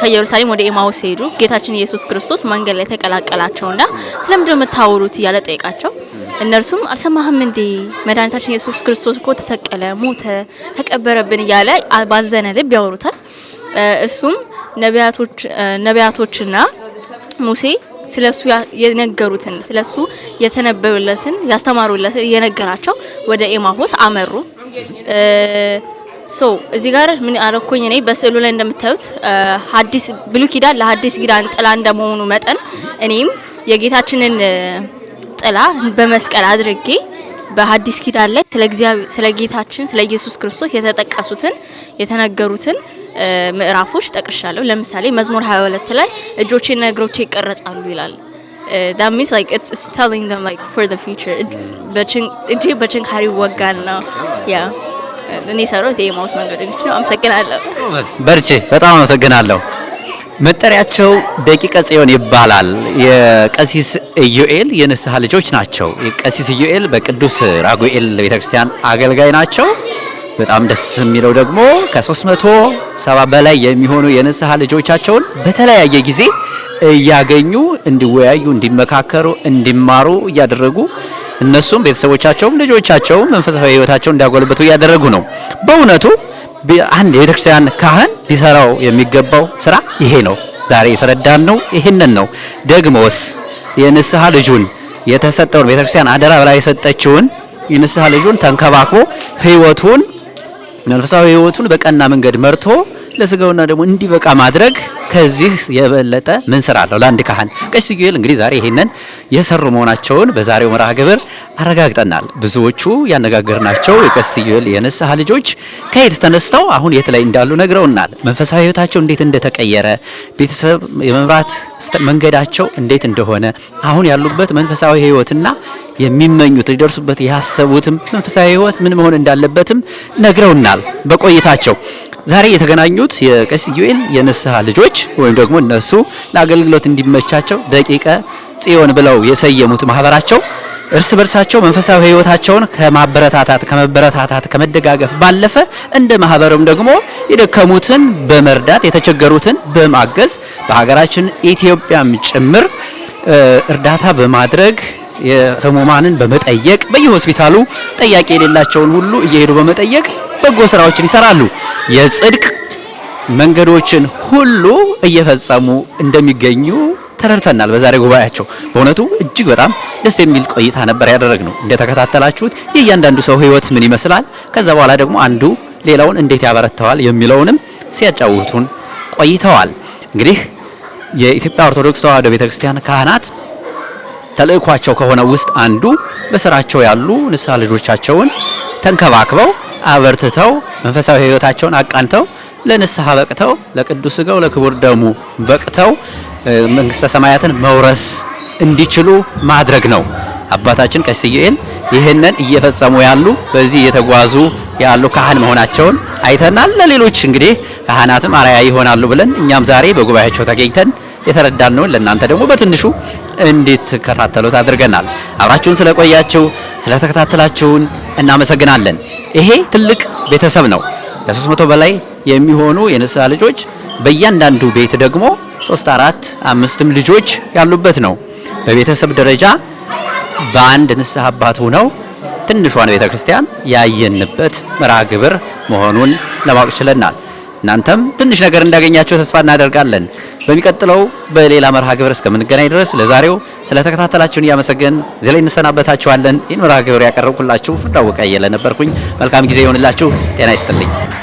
ከኢየሩሳሌም ወደ ኤማውስ ሲሄዱ ጌታችን ኢየሱስ ክርስቶስ መንገድ ላይ ተቀላቀላቸውና ስለምንድነው የምታወሩት እያለ ጠይቃቸው። እነርሱም አልሰማህም እንዴ መድኃኒታችን ኢየሱስ ክርስቶስ እኮ ተሰቀለ፣ ሞተ፣ ተቀበረብን እያለ ባዘነ ልብ ያወሩታል። እሱም ነቢያቶችና ሙሴ ስለሱ የነገሩትን ስለሱ የተነበዩለትን ያስተማሩለትን እየነገራቸው ወደ ኤማሁስ አመሩ። እዚህ ጋር ምን አረኩኝ እኔ በስዕሉ ላይ እንደምታዩት ሐዲስ ብሉይ ኪዳን ለሐዲስ ኪዳን ጥላ እንደመሆኑ መጠን እኔም የጌታችንን ጥላ በመስቀል አድርጌ በሐዲስ ኪዳን ላይ ስለ ጌታችን ስለ ኢየሱስ ክርስቶስ የተጠቀሱትን የተነገሩትን ምዕራፎች ጠቅሻለሁ። ለምሳሌ መዝሙር 22 ላይ እጆቼና እግሮቼ ይቀረጻሉ ይላል። that means like it's telling them like for the future በችንካሪ ወጋን ነው ያ እኔ ሰራው የኤማውስ መንገደኞች ነው። አመሰግናለሁ። በርቺ። በጣም አመሰግናለሁ። መጠሪያቸው ደቂቀ ጽዮን ይባላል። የቀሲስ ኢዩኤል የንስሐ ልጆች ናቸው። የቀሲስ ኢዩኤል በቅዱስ ራጉኤል ቤተክርስቲያን አገልጋይ ናቸው። በጣም ደስ የሚለው ደግሞ ከ370 በላይ የሚሆኑ የንስሐ ልጆቻቸውን በተለያየ ጊዜ እያገኙ እንዲወያዩ፣ እንዲመካከሩ፣ እንዲማሩ እያደረጉ እነሱም ቤተሰቦቻቸውም ልጆቻቸውም መንፈሳዊ ሕይወታቸውን እንዲያጎለብቱ እያደረጉ ነው። በእውነቱ አንድ የቤተክርስቲያን ካህን ሊሰራው የሚገባው ስራ ይሄ ነው። ዛሬ የተረዳን ነው ይሄንን ነው። ደግሞስ የንስሐ ልጁን የተሰጠውን ቤተክርስቲያን አደራ ብላ የሰጠችውን የንስሐ ልጁን ተንከባክቦ ሕይወቱን መንፈሳዊ ሕይወቱን በቀና መንገድ መርቶ ለስጋውና ደግሞ እንዲበቃ ማድረግ ከዚህ የበለጠ ምን ስራ አለው ለአንድ ካህን? ቀሲስ ኢዩኤል እንግዲህ ዛሬ ይሄንን የሰሩ መሆናቸውን በዛሬው መርሃ ግብር አረጋግጠናል። ብዙዎቹ ያነጋገርናቸው የቀሲስ ኢዩኤል የንስሐ ልጆች ከየት ተነስተው አሁን የት ላይ እንዳሉ ነግረውናል። መንፈሳዊ ሕይወታቸው እንዴት እንደተቀየረ፣ ቤተሰብ የመምራት መንገዳቸው እንዴት እንደሆነ፣ አሁን ያሉበት መንፈሳዊ ሕይወትና የሚመኙት ሊደርሱበት ያሰቡትም መንፈሳዊ ሕይወት ምን መሆን እንዳለበትም ነግረውናል በቆይታቸው። ዛሬ የተገናኙት የቀሲስ ኢዩኤል የንስሐ ልጆች ወይም ደግሞ እነሱ ለአገልግሎት እንዲመቻቸው ደቂቀ ጽዮን ብለው የሰየሙት ማህበራቸው እርስ በርሳቸው መንፈሳዊ ሕይወታቸውን ከመበረታታት ከመደጋገፍ ባለፈ እንደ ማህበርም ደግሞ የደከሙትን በመርዳት የተቸገሩትን በማገዝ በሀገራችን ኢትዮጵያም ጭምር እርዳታ በማድረግ የህሙማንን በመጠየቅ በየሆስፒታሉ ጠያቂ የሌላቸውን ሁሉ እየሄዱ በመጠየቅ በጎ ስራዎችን ይሰራሉ። የጽድቅ መንገዶችን ሁሉ እየፈጸሙ እንደሚገኙ ተረድተናል በዛሬ ጉባኤያቸው። በእውነቱ እጅግ በጣም ደስ የሚል ቆይታ ነበር ያደረግነው። እንደተከታተላችሁት የእያንዳንዱ ሰው ህይወት ምን ይመስላል፣ ከዛ በኋላ ደግሞ አንዱ ሌላውን እንዴት ያበረታዋል የሚለውንም ሲያጫውቱን ቆይተዋል። እንግዲህ የኢትዮጵያ ኦርቶዶክስ ተዋሕዶ ቤተክርስቲያን ካህናት ተልእኳቸው ከሆነ ውስጥ አንዱ በስራቸው ያሉ ንስሐ ልጆቻቸውን ተንከባክበው አበርትተው መንፈሳዊ ሕይወታቸውን አቃንተው ለንስሐ በቅተው ለቅዱስ ሥጋው ለክቡር ደሙ በቅተው መንግስተ ሰማያትን መውረስ እንዲችሉ ማድረግ ነው። አባታችን ቀሲስ ኢዩኤል ይህንን እየፈጸሙ ያሉ በዚህ የተጓዙ ያሉ ካህን መሆናቸውን አይተናል። ለሌሎች እንግዲህ ካህናትም አርአያ ይሆናሉ ብለን እኛም ዛሬ በጉባኤያቸው ተገኝተን የተረዳነውን ለእናንተ ደግሞ በትንሹ እንድትከታተሉት አድርገናል። አብራችሁን ስለቆያችሁ ስለተከታተላችሁን እናመሰግናለን። ይሄ ትልቅ ቤተሰብ ነው። ከ300 በላይ የሚሆኑ የንስሐ ልጆች በእያንዳንዱ ቤት ደግሞ 3፣ 4፣ 5 ልጆች ያሉበት ነው። በቤተሰብ ደረጃ በአንድ ንስሐ አባት ሆነው ትንሿን ቤተክርስቲያን ያየንበት መርሃ ግብር መሆኑን ለማወቅ ችለናል። እናንተም ትንሽ ነገር እንዳገኛችሁ ተስፋ እናደርጋለን። በሚቀጥለው በሌላ መርሃ ግብር እስከምንገናኝ ድረስ ለዛሬው ስለተከታተላችሁን እያመሰገን እዚህ ላይ እንሰናበታችኋለን። ይህን መርሃ ግብር ያቀረብኩላችሁ ፍርድ አወቀ አየለ ነበርኩኝ። መልካም ጊዜ ይሆንላችሁ። ጤና ይስጥልኝ።